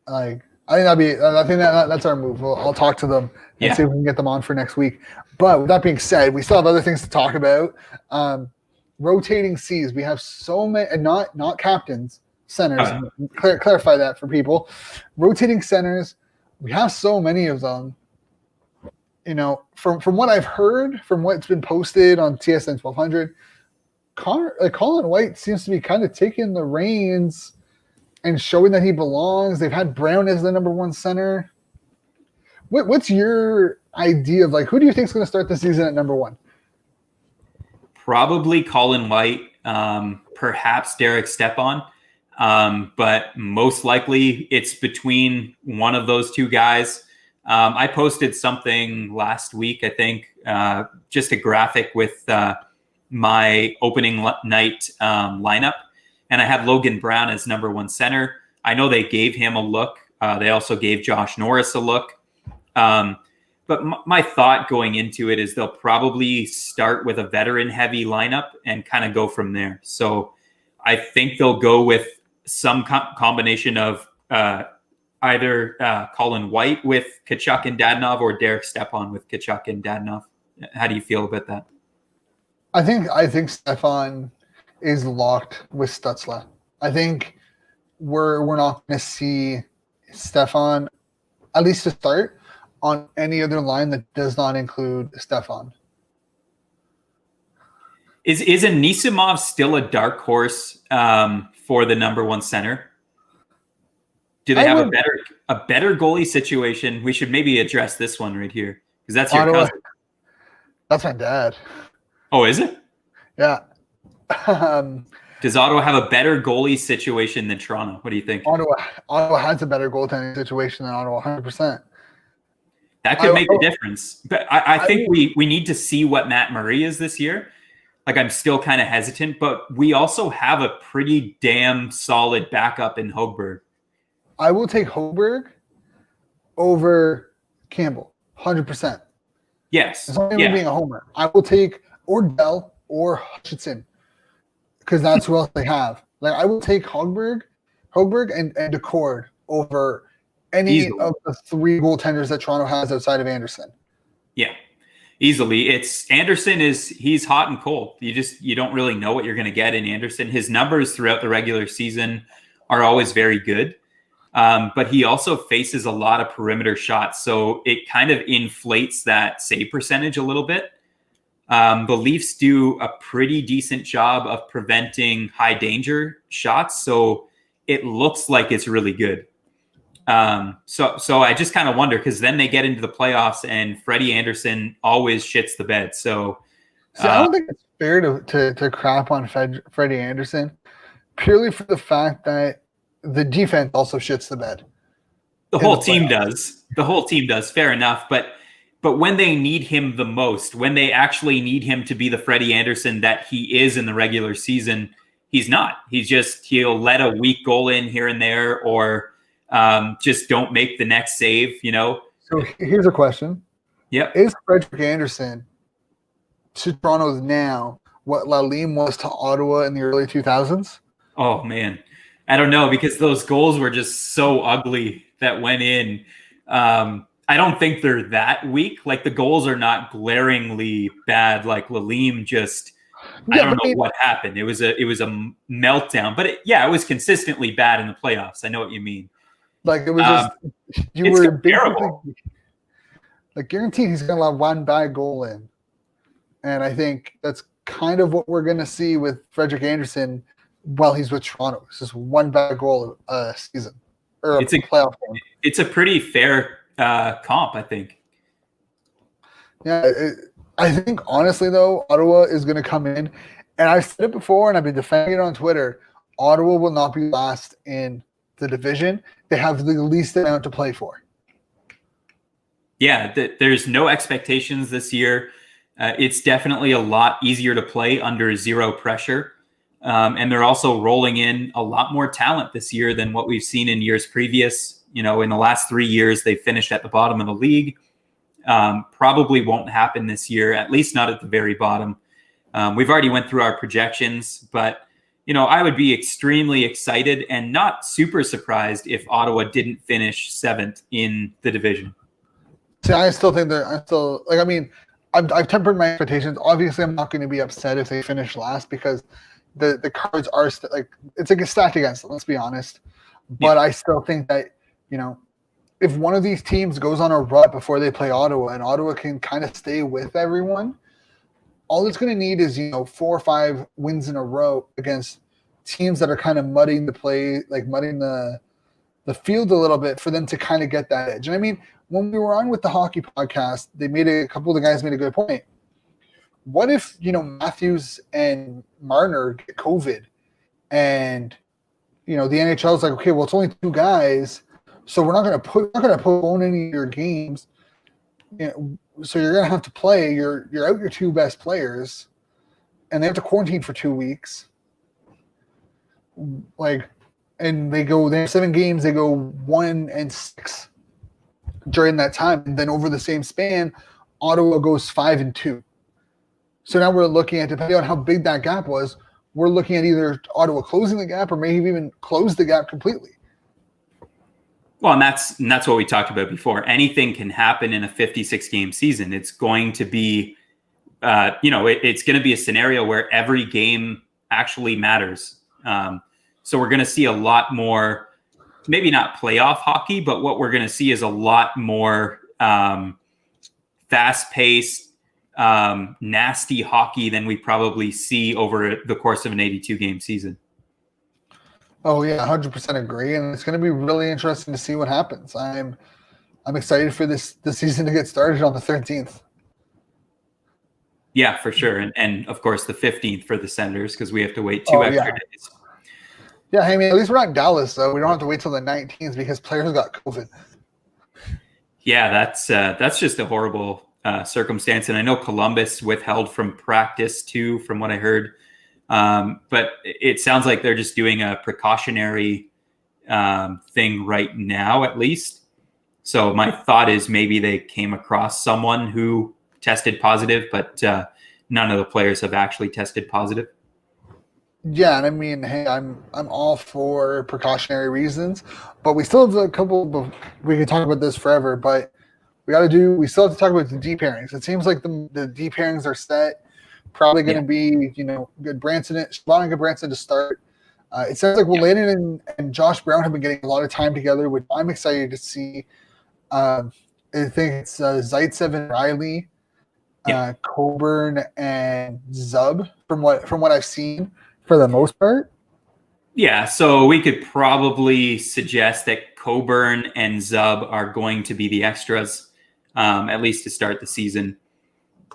[SPEAKER 1] I think that's our move. I'll talk to them and see if we can get them on for next week. But with that being said, we still have other things to talk about. Rotating Cs. We have so many, and not captains, centers. Clarify that for people. Rotating centers. We have so many of them. From what I've heard, from what's been posted on TSN 1200, Colin White seems to be kind of taking the reins and showing that he belongs. They've had Brown as the number 1 center. What's your idea of who do you think is going to start the season at number 1?
[SPEAKER 2] Probably Colin White, perhaps Derek Stepan, but most likely it's between one of those two guys. I posted something last week, I think, just a graphic with my opening night lineup, and I had Logan Brown as number 1 center. I know they gave him a look. They also gave Josh Norris a look. But my thought going into it is they'll probably start with a veteran-heavy lineup and kind of go from there. So I think they'll go with some combination of either Colin White with Tkachuk and Dadonov or Derek Stepan with Tkachuk and Dadonov. How do you feel about that?
[SPEAKER 1] I think Stefan is locked with Stützle. I think we're not going to see Stefan, at least to start, on any other line that does not include Stefan.
[SPEAKER 2] Is Anisimov still a dark horse for the number 1 center? Do they have a better goalie situation? We should maybe address this one right here because that's your
[SPEAKER 1] Ottawa,
[SPEAKER 2] cousin.
[SPEAKER 1] That's my dad.
[SPEAKER 2] Oh, is it?
[SPEAKER 1] Yeah.
[SPEAKER 2] Does Ottawa have a better goalie situation than Toronto? What do you think?
[SPEAKER 1] Ottawa has a better goaltending situation than Ottawa, 100%.
[SPEAKER 2] That could make a difference. But I think we need to see what Matt Murray is this year. I'm still kind of hesitant, but we also have a pretty damn solid backup in Hogberg.
[SPEAKER 1] I will take Hogberg over Campbell, 100%.
[SPEAKER 2] Yes.
[SPEAKER 1] It's not even being a homer. I will take Ordell or Hutchinson because that's who else they have. I will take Hogberg and Decord over any
[SPEAKER 2] easily
[SPEAKER 1] of the 3 goaltenders that Toronto has outside of Anderson.
[SPEAKER 2] Yeah, easily. He's hot and cold. You don't really know what you're going to get in Anderson. His numbers throughout the regular season are always very good. But he also faces a lot of perimeter shots. So it kind of inflates that save percentage a little bit. The Leafs do a pretty decent job of preventing high danger shots. So it looks like it's really good. So I just kind of wonder because then they get into the playoffs and Freddie Anderson always shits the bed. So
[SPEAKER 1] I don't think it's fair to crap on Freddie Anderson purely for the fact that the defense also shits the bed.
[SPEAKER 2] The whole team does. The whole team does. Fair enough. But when they need him the most, when they actually need him to be the Freddie Anderson that he is in the regular season, he's not. He'll let a weak goal in here and there or just don't make the next save,
[SPEAKER 1] So here's a question.
[SPEAKER 2] Yeah.
[SPEAKER 1] Is Frederik Anderson to Toronto now what Lalim was to Ottawa in the early 2000s?
[SPEAKER 2] Oh, man. I don't know because those goals were just so ugly that went in. I don't think they're that weak. The goals are not glaringly bad. Lalim just I don't know what happened. It was a meltdown. But it was consistently bad in the playoffs. I know what you mean.
[SPEAKER 1] It was just you were basically guaranteed he's going to let one bad goal in, and I think that's kind of what we're going to see with Frederick Anderson while he's with Toronto. It's just one bad goal a season or
[SPEAKER 2] It's a
[SPEAKER 1] playoff game.
[SPEAKER 2] It's a pretty fair comp, I think.
[SPEAKER 1] Yeah, I think honestly though, Ottawa is going to come in, and I've said it before, and I've been defending it on Twitter. Ottawa will not be last in the division. They have the least amount to play for.
[SPEAKER 2] Yeah, there's no expectations this year. It's definitely a lot easier to play under zero pressure. And they're also rolling in a lot more talent this year than what we've seen in years previous. In the last 3 years, they finished at the bottom of the league. Probably won't happen this year, at least not at the very bottom. We've already went through our projections, but I would be extremely excited and not super surprised if Ottawa didn't finish 7th in the division.
[SPEAKER 1] See, I still think I've tempered my expectations. Obviously, I'm not going to be upset if they finish last because the cards are it's like a stacked against them, let's be honest. But I still think that, if one of these teams goes on a rut before they play Ottawa and Ottawa can kind of stay with everyone, all it's going to need is, 4 or 5 wins in a row against teams that are kind of mudding the field a little bit for them to kind of get that edge. And I mean, when we were on with the hockey podcast, a couple of the guys made a good point. What if, Matthews and Marner get COVID and, the NHL is like, okay, well, it's only 2 guys, so we're not going to postpone any of your games. So you're going to have to play. You're out your 2 best players, and they have to quarantine for 2 weeks. And they have 7 games. They go 1-6 during that time, and then over the same span, Ottawa goes 5-2. So now we're looking at, depending on how big that gap was, we're looking at either Ottawa closing the gap or maybe even close the gap completely.
[SPEAKER 2] Well, and that's what we talked about before. Anything can happen in a 56-game season. It's going to be, it's going to be a scenario where every game actually matters. So we're going to see a lot more, maybe not playoff hockey, but what we're going to see is a lot more fast-paced, nasty hockey than we probably see over the course of an 82-game season.
[SPEAKER 1] Oh yeah, 100% agree, and it's going to be really interesting to see what happens. I'm excited for the season to get started on the 13th.
[SPEAKER 2] Yeah, for sure, and of course the 15th for the Senators because we have to wait 2 extra days.
[SPEAKER 1] Yeah, I mean, at least we're not in Dallas, though. We don't have to wait till the 19th because players got COVID.
[SPEAKER 2] Yeah, that's just a horrible circumstance, and I know Columbus withheld from practice too, from what I heard. But it sounds like they're just doing a precautionary thing right now, at least. So my thought is maybe they came across someone who tested positive, but none of the players have actually tested positive.
[SPEAKER 1] Yeah, and I mean, hey, I'm all for precautionary reasons, but we still have a couple. We could talk about this forever, but we still have to talk about the D pairings. It seems like the D pairings are set. Probably going to be, Shabbat and Goodbranson to start. It sounds like Landon and Josh Brown have been getting a lot of time together, which I'm excited to see. I think it's Zaitsev and Riley, Coburn and Zub from what I've seen for the most part.
[SPEAKER 2] Yeah, so we could probably suggest that Coburn and Zub are going to be the extras, at least to start the season.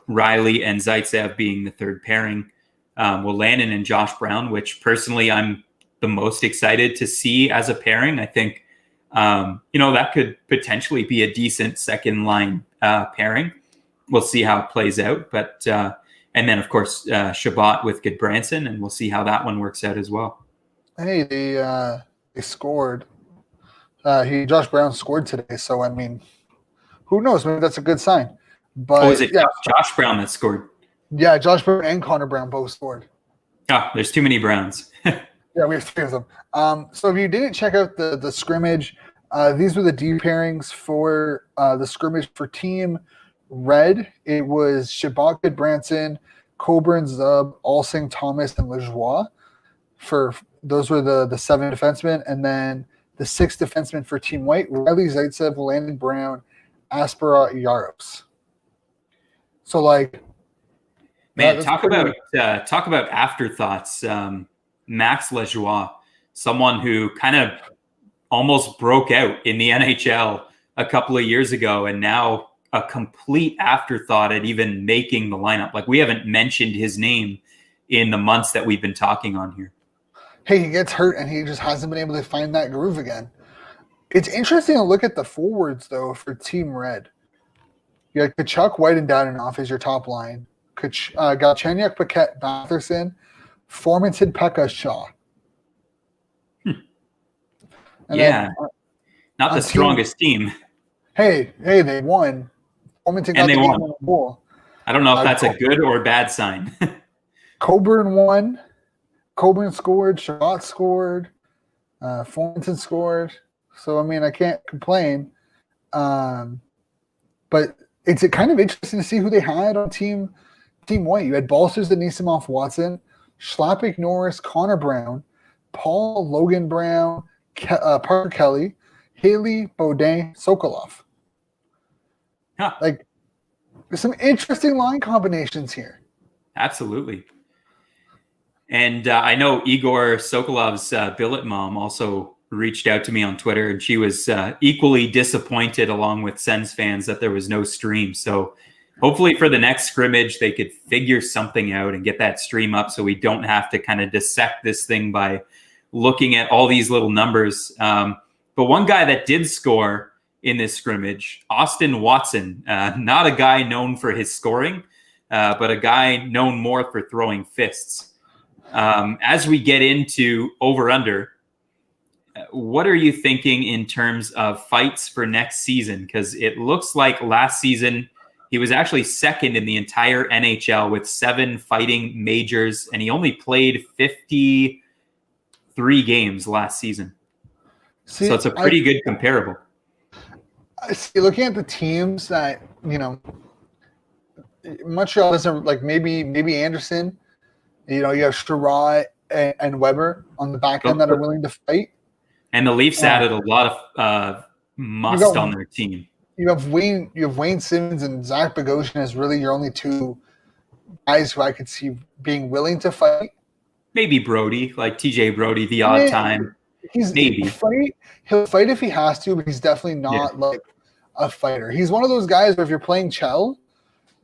[SPEAKER 2] Riley and Zaitsev being the third pairing. Landon and Josh Brown, which personally I'm the most excited to see as a pairing. I think, that could potentially be a decent second line pairing. We'll see how it plays out. But and then, of course, Shabbat with Goodbranson, and we'll see how that one works out as well.
[SPEAKER 1] Hey, they scored. Josh Brown scored today. So, I mean, who knows? Maybe that's a good sign. But
[SPEAKER 2] is it Josh Brown that scored?
[SPEAKER 1] Yeah, Josh Brown and Connor Brown both scored.
[SPEAKER 2] There's too many Browns.
[SPEAKER 1] Yeah, we have 3 of them. So if you didn't check out the scrimmage, these were the D pairings for the scrimmage for Team Red. It was Shabbat, Goodbranson, Coburn, Zub, Alsing, Thomas, and Lajoie. Those were the 7 defensemen. And then the 6 defensemen for Team White, Riley, Zaitsev, Landon Brown, Aspera, Yaros. So,
[SPEAKER 2] Man,
[SPEAKER 1] That's
[SPEAKER 2] talk
[SPEAKER 1] pretty-
[SPEAKER 2] about afterthoughts. Max Lejoie, someone who kind of almost broke out in the NHL a couple of years ago, and now a complete afterthought at even making the lineup. Like, we haven't mentioned his name in the months that we've been talking on here.
[SPEAKER 1] Hey, he gets hurt and he just hasn't been able to find that groove again. It's interesting to look at the forwards, though, for Team Red. You got Kachuk, White, and Dadonov as your top line. Galchenyuk, Paquette, Batherson, Formanton, Pekka, Shaw. And
[SPEAKER 2] Yeah.
[SPEAKER 1] then,
[SPEAKER 2] Not the strongest team.
[SPEAKER 1] Hey, they won. Formanton got
[SPEAKER 2] they
[SPEAKER 1] the
[SPEAKER 2] won.
[SPEAKER 1] game on the goal.
[SPEAKER 2] I don't know if that's a good or bad sign.
[SPEAKER 1] Coburn won. Coburn scored. Shabbat scored. Formanton scored. So, I mean, I can't complain. But it's kind of interesting to see who they had on Team White. You had Balcers, Anisimov, Watson, Schlappick, Norris, Connor Brown, Paul, Logan Brown, Parker Kelly, Haley, Baudin, Sokolov.
[SPEAKER 2] Huh.
[SPEAKER 1] Like, there's some interesting line combinations here.
[SPEAKER 2] Absolutely. And I know Igor Sokolov's billet mom also reached out to me on Twitter, and she was equally disappointed, along with Sens fans, that there was no stream. So hopefully for the next scrimmage, they could figure something out and get that stream up so we don't have to kind of dissect this thing by looking at all these little numbers. But one guy that did score in this scrimmage, Austin Watson, not a guy known for his scoring, but a guy known more for throwing fists. As we get into over-under, what are you thinking in terms of fights for next season? Because it looks like last season he was actually second in the entire NHL with 7 fighting majors, and he only played 53 games last season. So it's a pretty good comparable.
[SPEAKER 1] See, looking at the teams that, Montreal doesn't, like, maybe Anderson. You have Sherrod and Weber on the back end that are willing to fight.
[SPEAKER 2] And the Leafs added a lot of must on their team.
[SPEAKER 1] You have Wayne Simmons and Zach Bogosian as really your only 2 guys who I could see being willing to fight.
[SPEAKER 2] Maybe Brody, like TJ Brody, the odd time. Maybe
[SPEAKER 1] he'll fight if he has to, but he's definitely not like a fighter. He's one of those guys where if you're playing Chell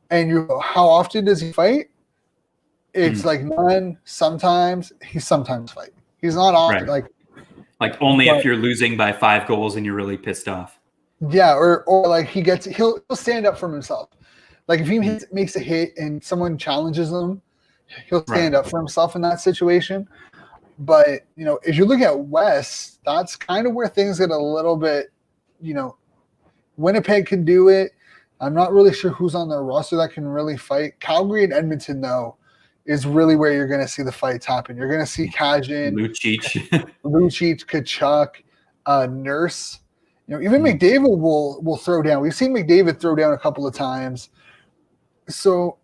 [SPEAKER 1] and how often does he fight? It's like none. Sometimes he's sometimes fight. He's not often
[SPEAKER 2] like only if you're losing by 5 goals and you're really pissed off.
[SPEAKER 1] Yeah, or like he'll stand up for himself. Like if he makes a hit and someone challenges him, he'll stand up for himself in that situation. But if you look at West, that's kind of where things get a little bit. Winnipeg can do it. I'm not really sure who's on their roster that can really fight. Calgary and Edmonton, though, is really where you're going to see the fights happen. You're going to see Kajin, Lucic, Kachuk, Nurse. Even McDavid will throw down. We've seen McDavid throw down a couple of times. So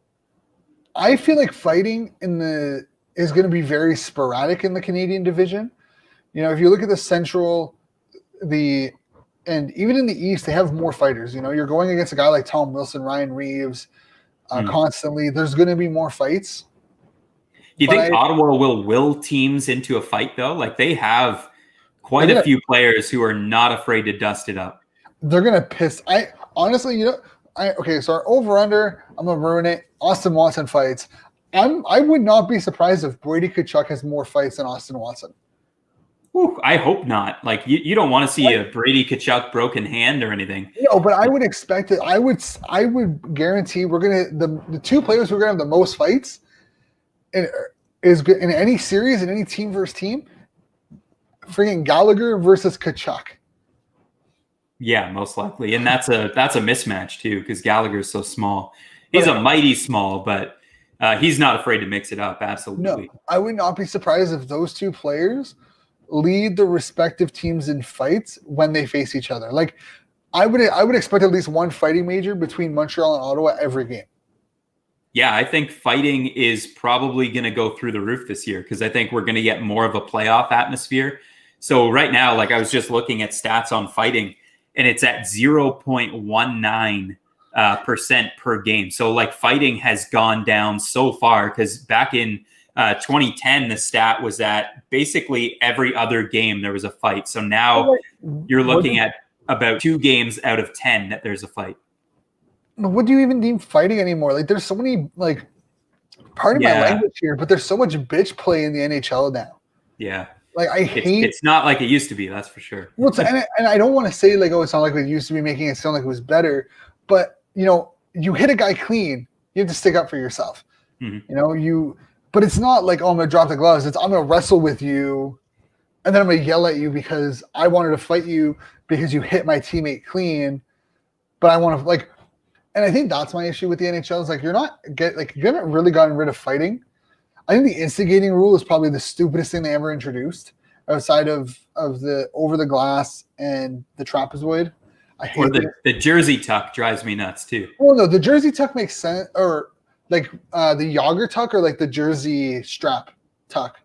[SPEAKER 1] I feel like fighting is going to be very sporadic in the Canadian division. If you look at the Central, and even in the East, they have more fighters. You're going against a guy like Tom Wilson, Ryan Reeves, constantly. There's going to be more fights.
[SPEAKER 2] Do you think Ottawa will will teams into a fight, though? Like, they have quite a few players who are not afraid to dust it up.
[SPEAKER 1] They're going to piss. Okay, so our over-under, I'm going to ruin it. Austin Watson fights. I would not be surprised if Brady Tkachuk has more fights than Austin Watson.
[SPEAKER 2] Ooh, I hope not. Like, you don't want to see a Brady Tkachuk broken hand or anything.
[SPEAKER 1] No, but I would expect it. I would guarantee we're going to the 2 players who are going to have the most fights in any series, in any team versus team, freaking Gallagher versus Tkachuk.
[SPEAKER 2] Yeah, most likely. And that's a mismatch too, because Gallagher's so small. He's a mighty small, but he's not afraid to mix it up. Absolutely.
[SPEAKER 1] No, I would not be surprised if those 2 players lead the respective teams in fights when they face each other. Like, I would expect at least one fighting major between Montreal and Ottawa every game.
[SPEAKER 2] Yeah, I think fighting is probably going to go through the roof this year, because I think we're going to get more of a playoff atmosphere. So right now, like, I was just looking at stats on fighting, and it's at 0.19 percent per game. So like fighting has gone down so far, because back in 2010, the stat was that basically every other game there was a fight. So now you're looking at about 2 games out of 10 that there's a fight.
[SPEAKER 1] What do you even deem fighting anymore? Like, there's so many, like, pardon my language here, but there's so much bitch play in the NHL now.
[SPEAKER 2] Yeah.
[SPEAKER 1] Like, I hate.
[SPEAKER 2] It's not like it used to be, that's for sure.
[SPEAKER 1] Well, and I don't want to say, like, oh, it's not like it used to be, making it sound like it was better. But, you know, you hit a guy clean, you have to stick up for yourself.
[SPEAKER 2] Mm-hmm.
[SPEAKER 1] You know, but it's not like, oh, I'm going to drop the gloves. It's, I'm going to wrestle with you, and then I'm going to yell at you because I wanted to fight you because you hit my teammate clean. But I want to, like, and I think that's my issue with the NHL is, like, you haven't really gotten rid of fighting. I think the instigating rule is probably the stupidest thing they ever introduced outside of the over the glass and the trapezoid. I hate
[SPEAKER 2] the jersey tuck drives me nuts too.
[SPEAKER 1] Well, no, the jersey tuck makes sense, or like the Yager tuck, or like the jersey strap tuck.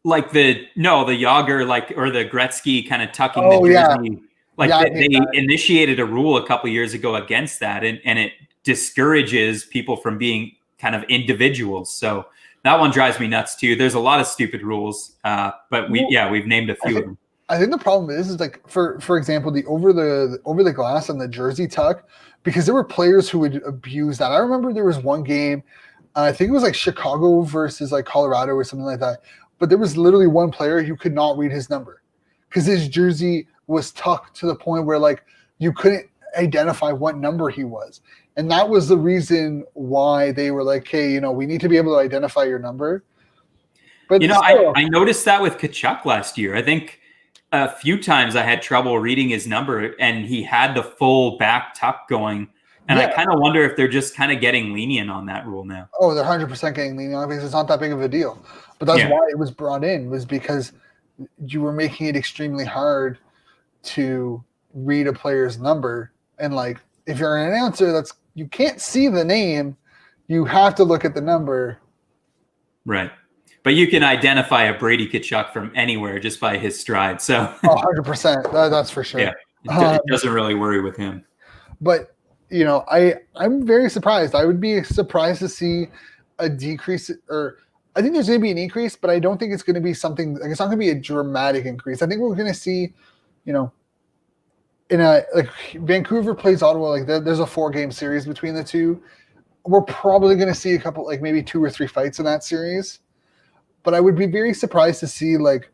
[SPEAKER 2] Like the Yager, like, or the Gretzky kind of tucking the jersey.
[SPEAKER 1] Yeah.
[SPEAKER 2] Like they initiated a rule a couple years ago against that, and it discourages people from being kind of individuals. So that one drives me nuts too. There's a lot of stupid rules, but we've named a few of them.
[SPEAKER 1] I think the problem is like, for example, the over the glass and the jersey tuck, because there were players who would abuse that. I remember there was one game, I think it was like Chicago versus like Colorado or something like that, but there was literally one player who could not read his number because his jersey was tucked to the point where, like, you couldn't identify what number he was. And that was the reason why they were like, hey, you know, we need to be able to identify your number. But
[SPEAKER 2] you know, I noticed that with Tkachuk last year. I think a few times I had trouble reading his number, and he had the full back tuck going. And I kind of wonder if they're just kind of getting lenient on that rule now.
[SPEAKER 1] Oh, they're 100% getting lenient on it because it's not that big of a deal. But that's why it was brought in, was because you were making it extremely hard to read a player's number. And, like, if you're an announcer, you can't see the name, you have to look at the number.
[SPEAKER 2] Right. But you can identify a Brady Tkachuk from anywhere just by his stride. So
[SPEAKER 1] 100%. That's for sure.
[SPEAKER 2] Yeah, it doesn't really worry with him.
[SPEAKER 1] But, you know, I'm very surprised. I would be surprised to see a decrease, or I think there's going to be an increase, but I don't think it's going to be something, like, it's not going to be a dramatic increase. I think we're going to see, you know, like Vancouver plays Ottawa, like there's a 4-game series between the two. We're probably going to see a couple, like maybe 2 or 3 fights in that series. But I would be very surprised to see, like,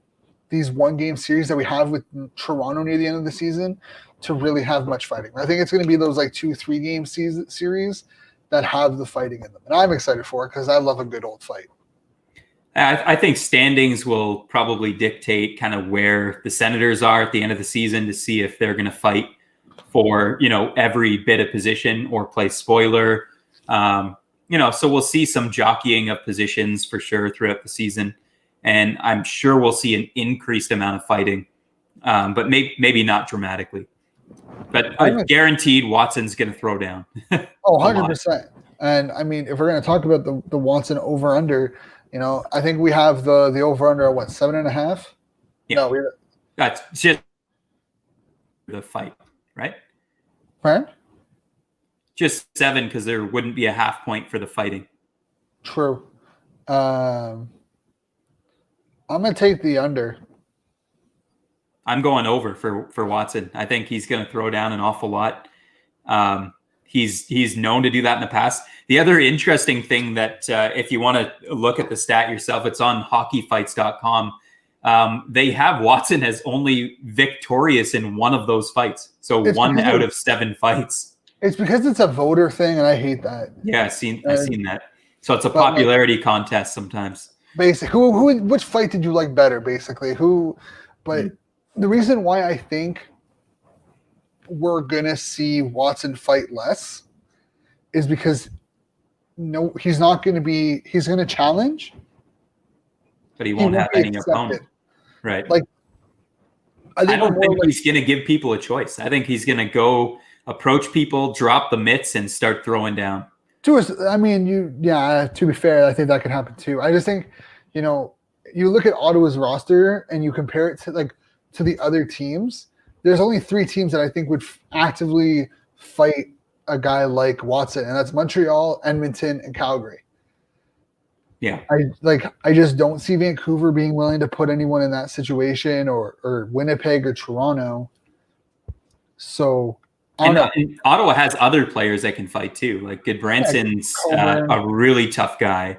[SPEAKER 1] these 1-game series that we have with Toronto near the end of the season to really have much fighting. I think it's going to be those like 2-3 game series that have the fighting in them. And I'm excited for it because I love a good old fight.
[SPEAKER 2] I think standings will probably dictate kind of where the Senators are at the end of the season to see if they're going to fight for, you know, every bit of position or play spoiler. You know, so we'll see some jockeying of positions for sure throughout the season. And I'm sure we'll see an increased amount of fighting, but maybe not dramatically. But guaranteed Watson's going to throw down.
[SPEAKER 1] 100%. And, I mean, if we're going to talk about the Watson over-under, you know, I think we have the over-under at, what, 7.5?
[SPEAKER 2] Yeah.
[SPEAKER 1] No,
[SPEAKER 2] that's just the fight, right?
[SPEAKER 1] Right?
[SPEAKER 2] Just 7 because there wouldn't be a half point for the fighting.
[SPEAKER 1] True. I'm going to take the under.
[SPEAKER 2] I'm going over for Watson. I think he's going to throw down an awful lot. He's known to do that in the past. The other interesting thing that if you want to look at the stat yourself, it's on hockeyfights.com. They have Watson as only victorious in one of those fights. So it's 1 out of 7 fights. It's because it's a voter thing, and I hate that. Yeah, I've seen that. So it's a popularity contest sometimes. Basically, which fight did you like better? Basically, But the reason why I think we're gonna see Watson fight less is because he's not gonna be. He's gonna challenge, but he won't have any opponent. Right. Like, I don't think he's gonna give people a choice. I think he's gonna go approach people, drop the mitts, and start throwing down. To be fair, I think that could happen too. I just think, you look at Ottawa's roster and you compare it to the other teams. There's only 3 teams that I think would actively fight
[SPEAKER 1] a guy like Watson, and that's Montreal, Edmonton, and Calgary.
[SPEAKER 2] Yeah.
[SPEAKER 1] I just don't see Vancouver being willing to put anyone in that situation, or Winnipeg or Toronto. So
[SPEAKER 2] and Ottawa has other players that can fight too. Like Goodbranson's a really tough guy.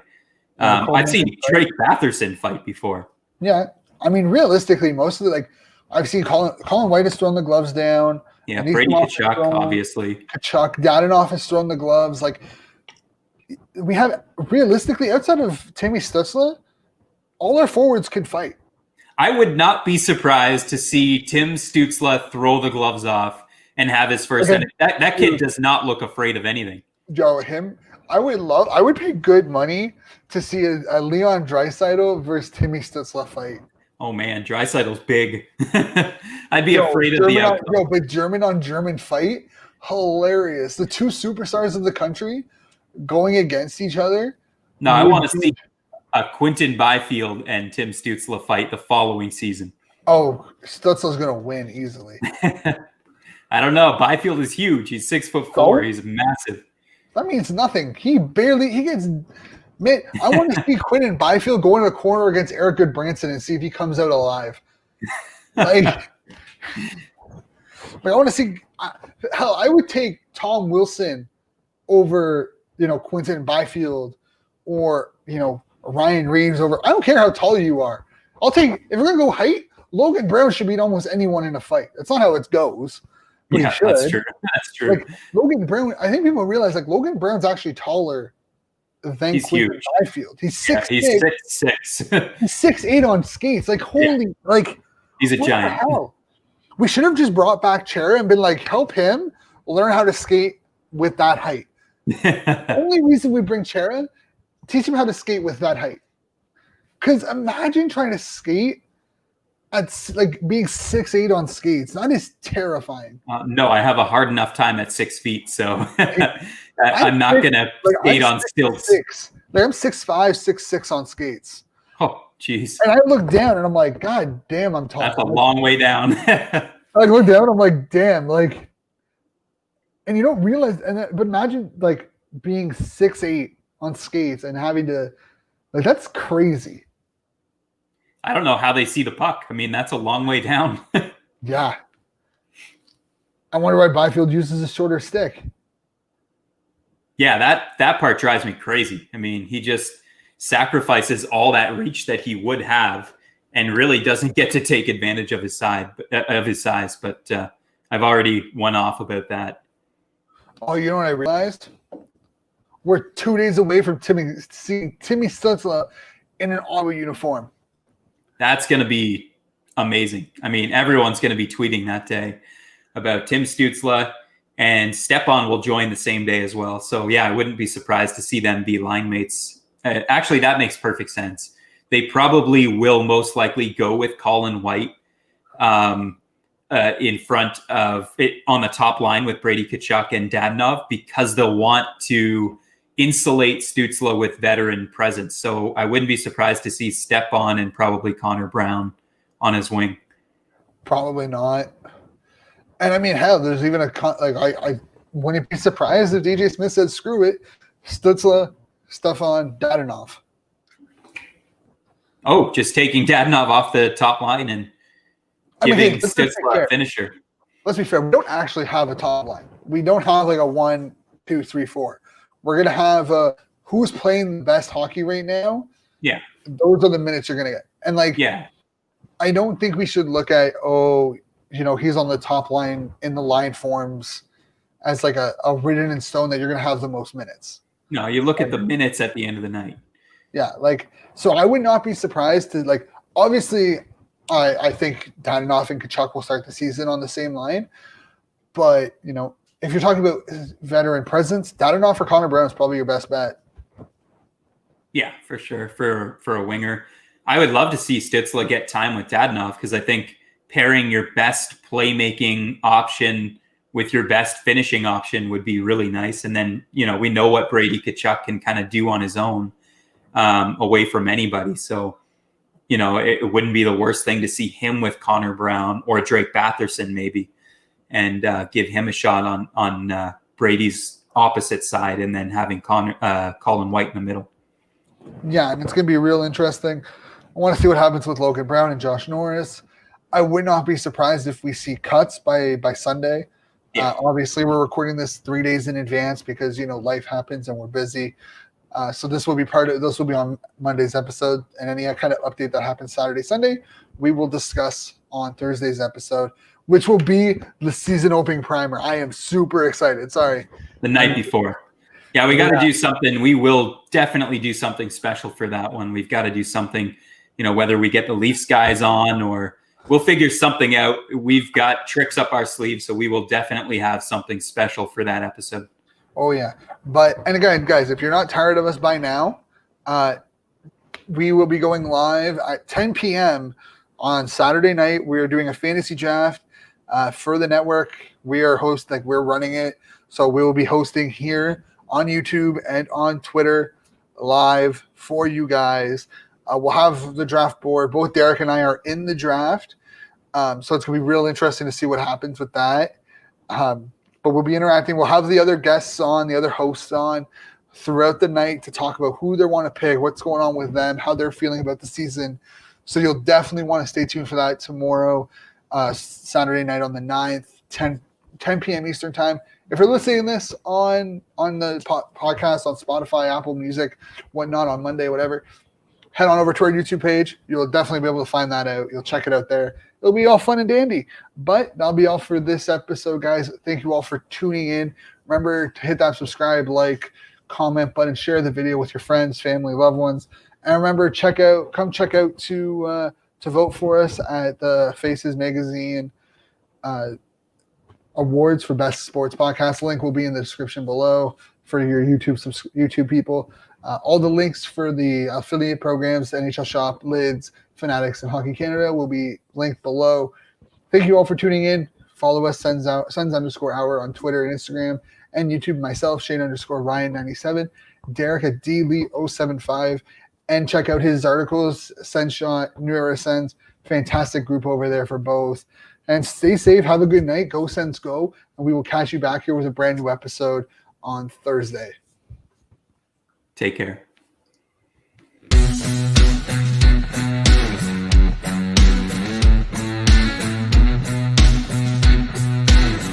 [SPEAKER 2] I've seen Drake Batherson fight before.
[SPEAKER 1] Yeah, I mean, realistically, most of the I've seen Colin White has thrown the gloves down.
[SPEAKER 2] Yeah, Brady Tkachuk, obviously.
[SPEAKER 1] Tkachuk, Dadonov has thrown the gloves. Like, we have, realistically, outside of Timmy Stützle, all our forwards can fight.
[SPEAKER 2] I would not be surprised to see Tim Stützle throw the gloves off and have his first. That kid does not look afraid of anything.
[SPEAKER 1] Joe, I would pay good money to see a Leon Draisaitl versus Timmy Stützle fight.
[SPEAKER 2] Oh man, Draisaitl's big. I'd be afraid of the outcome.
[SPEAKER 1] But German on German fight, hilarious. The two superstars of the country going against each other.
[SPEAKER 2] No, I want to see a Quinton Byfield and Tim Stützle fight the following season.
[SPEAKER 1] Oh, Stützle's going to win easily.
[SPEAKER 2] I don't know. Byfield is huge. He's 6'4". He's massive.
[SPEAKER 1] That means nothing. He gets. Man, I want to see Quinton Byfield go in a corner against Eric Goodbranson and see if he comes out alive. I want to see. Hell, I would take Tom Wilson over Quinton Byfield, or Ryan Reeves over. I don't care how tall you are. I'll take, if we're gonna go height, Logan Brown should beat almost anyone in a fight. That's not how it goes. But
[SPEAKER 2] yeah, that's true. That's true.
[SPEAKER 1] Like Logan Brown, I think people realize Logan Brown's actually taller than Quinton Byfield. He's 6'6".
[SPEAKER 2] He's 6'6".
[SPEAKER 1] He's 6'8" on skates.
[SPEAKER 2] He's a giant.
[SPEAKER 1] The hell? We should have just brought back Chara and been like, help him learn how to skate with that height. The only reason we bring Chara, teach him how to skate with that height. Because imagine trying to skate at being 6'8" on skates. That is terrifying.
[SPEAKER 2] No, I have a hard enough time at 6 feet, so I'm not going to skate on stilts.
[SPEAKER 1] I'm 6'5", 6'6" on skates.
[SPEAKER 2] Oh, jeez.
[SPEAKER 1] And I look down and I'm like, God damn, I'm tall.
[SPEAKER 2] That's a long way down.
[SPEAKER 1] I look down, I'm like, damn, and you don't realize, but imagine being 6'8" on skates and having to, that's crazy.
[SPEAKER 2] I don't know how they see the puck. I mean, that's a long way down.
[SPEAKER 1] Yeah. I wonder why Byfield uses a shorter stick.
[SPEAKER 2] Yeah, that part drives me crazy. I mean, he just sacrifices all that reach that he would have and really doesn't get to take advantage of his size. But I've already went off about that.
[SPEAKER 1] Oh, you know what I realized? We're 2 days away from seeing Timmy Stützle in an Ottawa uniform.
[SPEAKER 2] That's going to be amazing. I mean, everyone's going to be tweeting that day about Tim Stützle, and Stepan will join the same day as well. So, yeah, I wouldn't be surprised to see them be line mates. Actually, that makes perfect sense. They probably will most likely go with Colin White in front of it on the top line with Brady Tkachuk and Dadonov, because they'll want to insulate Stützle with veteran presence. So I wouldn't be surprised to see Stepan and probably Connor Brown on his wing.
[SPEAKER 1] Probably not. And I mean, hell, there's even I wouldn't be surprised if DJ Smith said, screw it, Stützle, Stefan, Dadonov.
[SPEAKER 2] Oh, just taking Dadonov off the top line and giving Stützle a finisher.
[SPEAKER 1] Let's be fair. We don't actually have a top line. We don't have a 1, 2, 3, 4. We're going to have who's playing the best hockey right now. Yeah. Those are the minutes you're going to get. And I don't think we should look at, he's on the top line in the line forms as a written in stone that you're going to have the most minutes.
[SPEAKER 2] No, you look at the minutes at the end of the night.
[SPEAKER 1] Yeah. So I would not be surprised to obviously I think Dadonov and Tkachuk will start the season on the same line, but if you're talking about veteran presence, Dadonov or Connor Brown is probably your best bet.
[SPEAKER 2] Yeah, for sure. For a winger, I would love to see Stützle get time with Dadonov, because I think pairing your best playmaking option with your best finishing option would be really nice. And then we know what Brady Tkachuk can kind of do on his own, away from anybody. So it wouldn't be the worst thing to see him with Connor Brown or Drake Batherson maybe, and give him a shot on Brady's opposite side, and then having Colin White in the middle.
[SPEAKER 1] Yeah, and it's going to be real interesting. I want to see what happens with Logan Brown and Josh Norris. I would not be surprised if we see cuts by Sunday.
[SPEAKER 2] Yeah.
[SPEAKER 1] Obviously, we're recording this 3 days in advance because life happens and we're busy. So this will be on Monday's episode, and any kind of update that happens Saturday, Sunday, we will discuss on Thursday's episode, which will be the season opening primer. I am super excited. Sorry.
[SPEAKER 2] The night before. Yeah, we got to do something. We will definitely do something special for that one. We've got to do something, whether we get the Leafs guys on or we'll figure something out. We've got tricks up our sleeves, so we will definitely have something special for that episode.
[SPEAKER 1] Oh, yeah. And again, guys, if you're not tired of us by now, we will be going live at 10 p.m. on Saturday night. We're doing a fantasy draft for the network. We're running it. So we will be hosting here on YouTube and on Twitter live for you guys. We'll have the draft board. Both Derek and I are in the draft. So it's going to be real interesting to see what happens with that. But we'll be interacting. We'll have the other guests on, the other hosts on throughout the night to talk about who they want to pick, what's going on with them, how they're feeling about the season. So you'll definitely want to stay tuned for that tomorrow, Saturday night on the 9th, 10 p.m. Eastern time. If you're listening to this on the podcast, on Spotify, Apple Music, whatnot, on Monday, whatever, head on over to our YouTube page. You'll definitely be able to find that out. You'll check it out there. It'll be all fun and dandy. But that'll be all for this episode, guys. Thank you all for tuning in. Remember to hit that subscribe, like, comment button, share the video with your friends, family, loved ones. And remember, come check out to vote for us at the Faces Magazine Awards for Best Sports Podcast. Link will be in the description below for your YouTube people. All the links for the affiliate programs, NHL Shop, Lids, Fanatics, and Hockey Canada will be linked below. Thank you all for tuning in. Follow us, Sens_hour on Twitter and Instagram, and YouTube. Myself, Shane_Ryan97, Derek at DLee075, and check out his articles, Sens Shot, New Era Sens. Fantastic group over there for both. And stay safe. Have a good night. Go Sens go. And we will catch you back here with a brand new episode on Thursday.
[SPEAKER 2] Take care.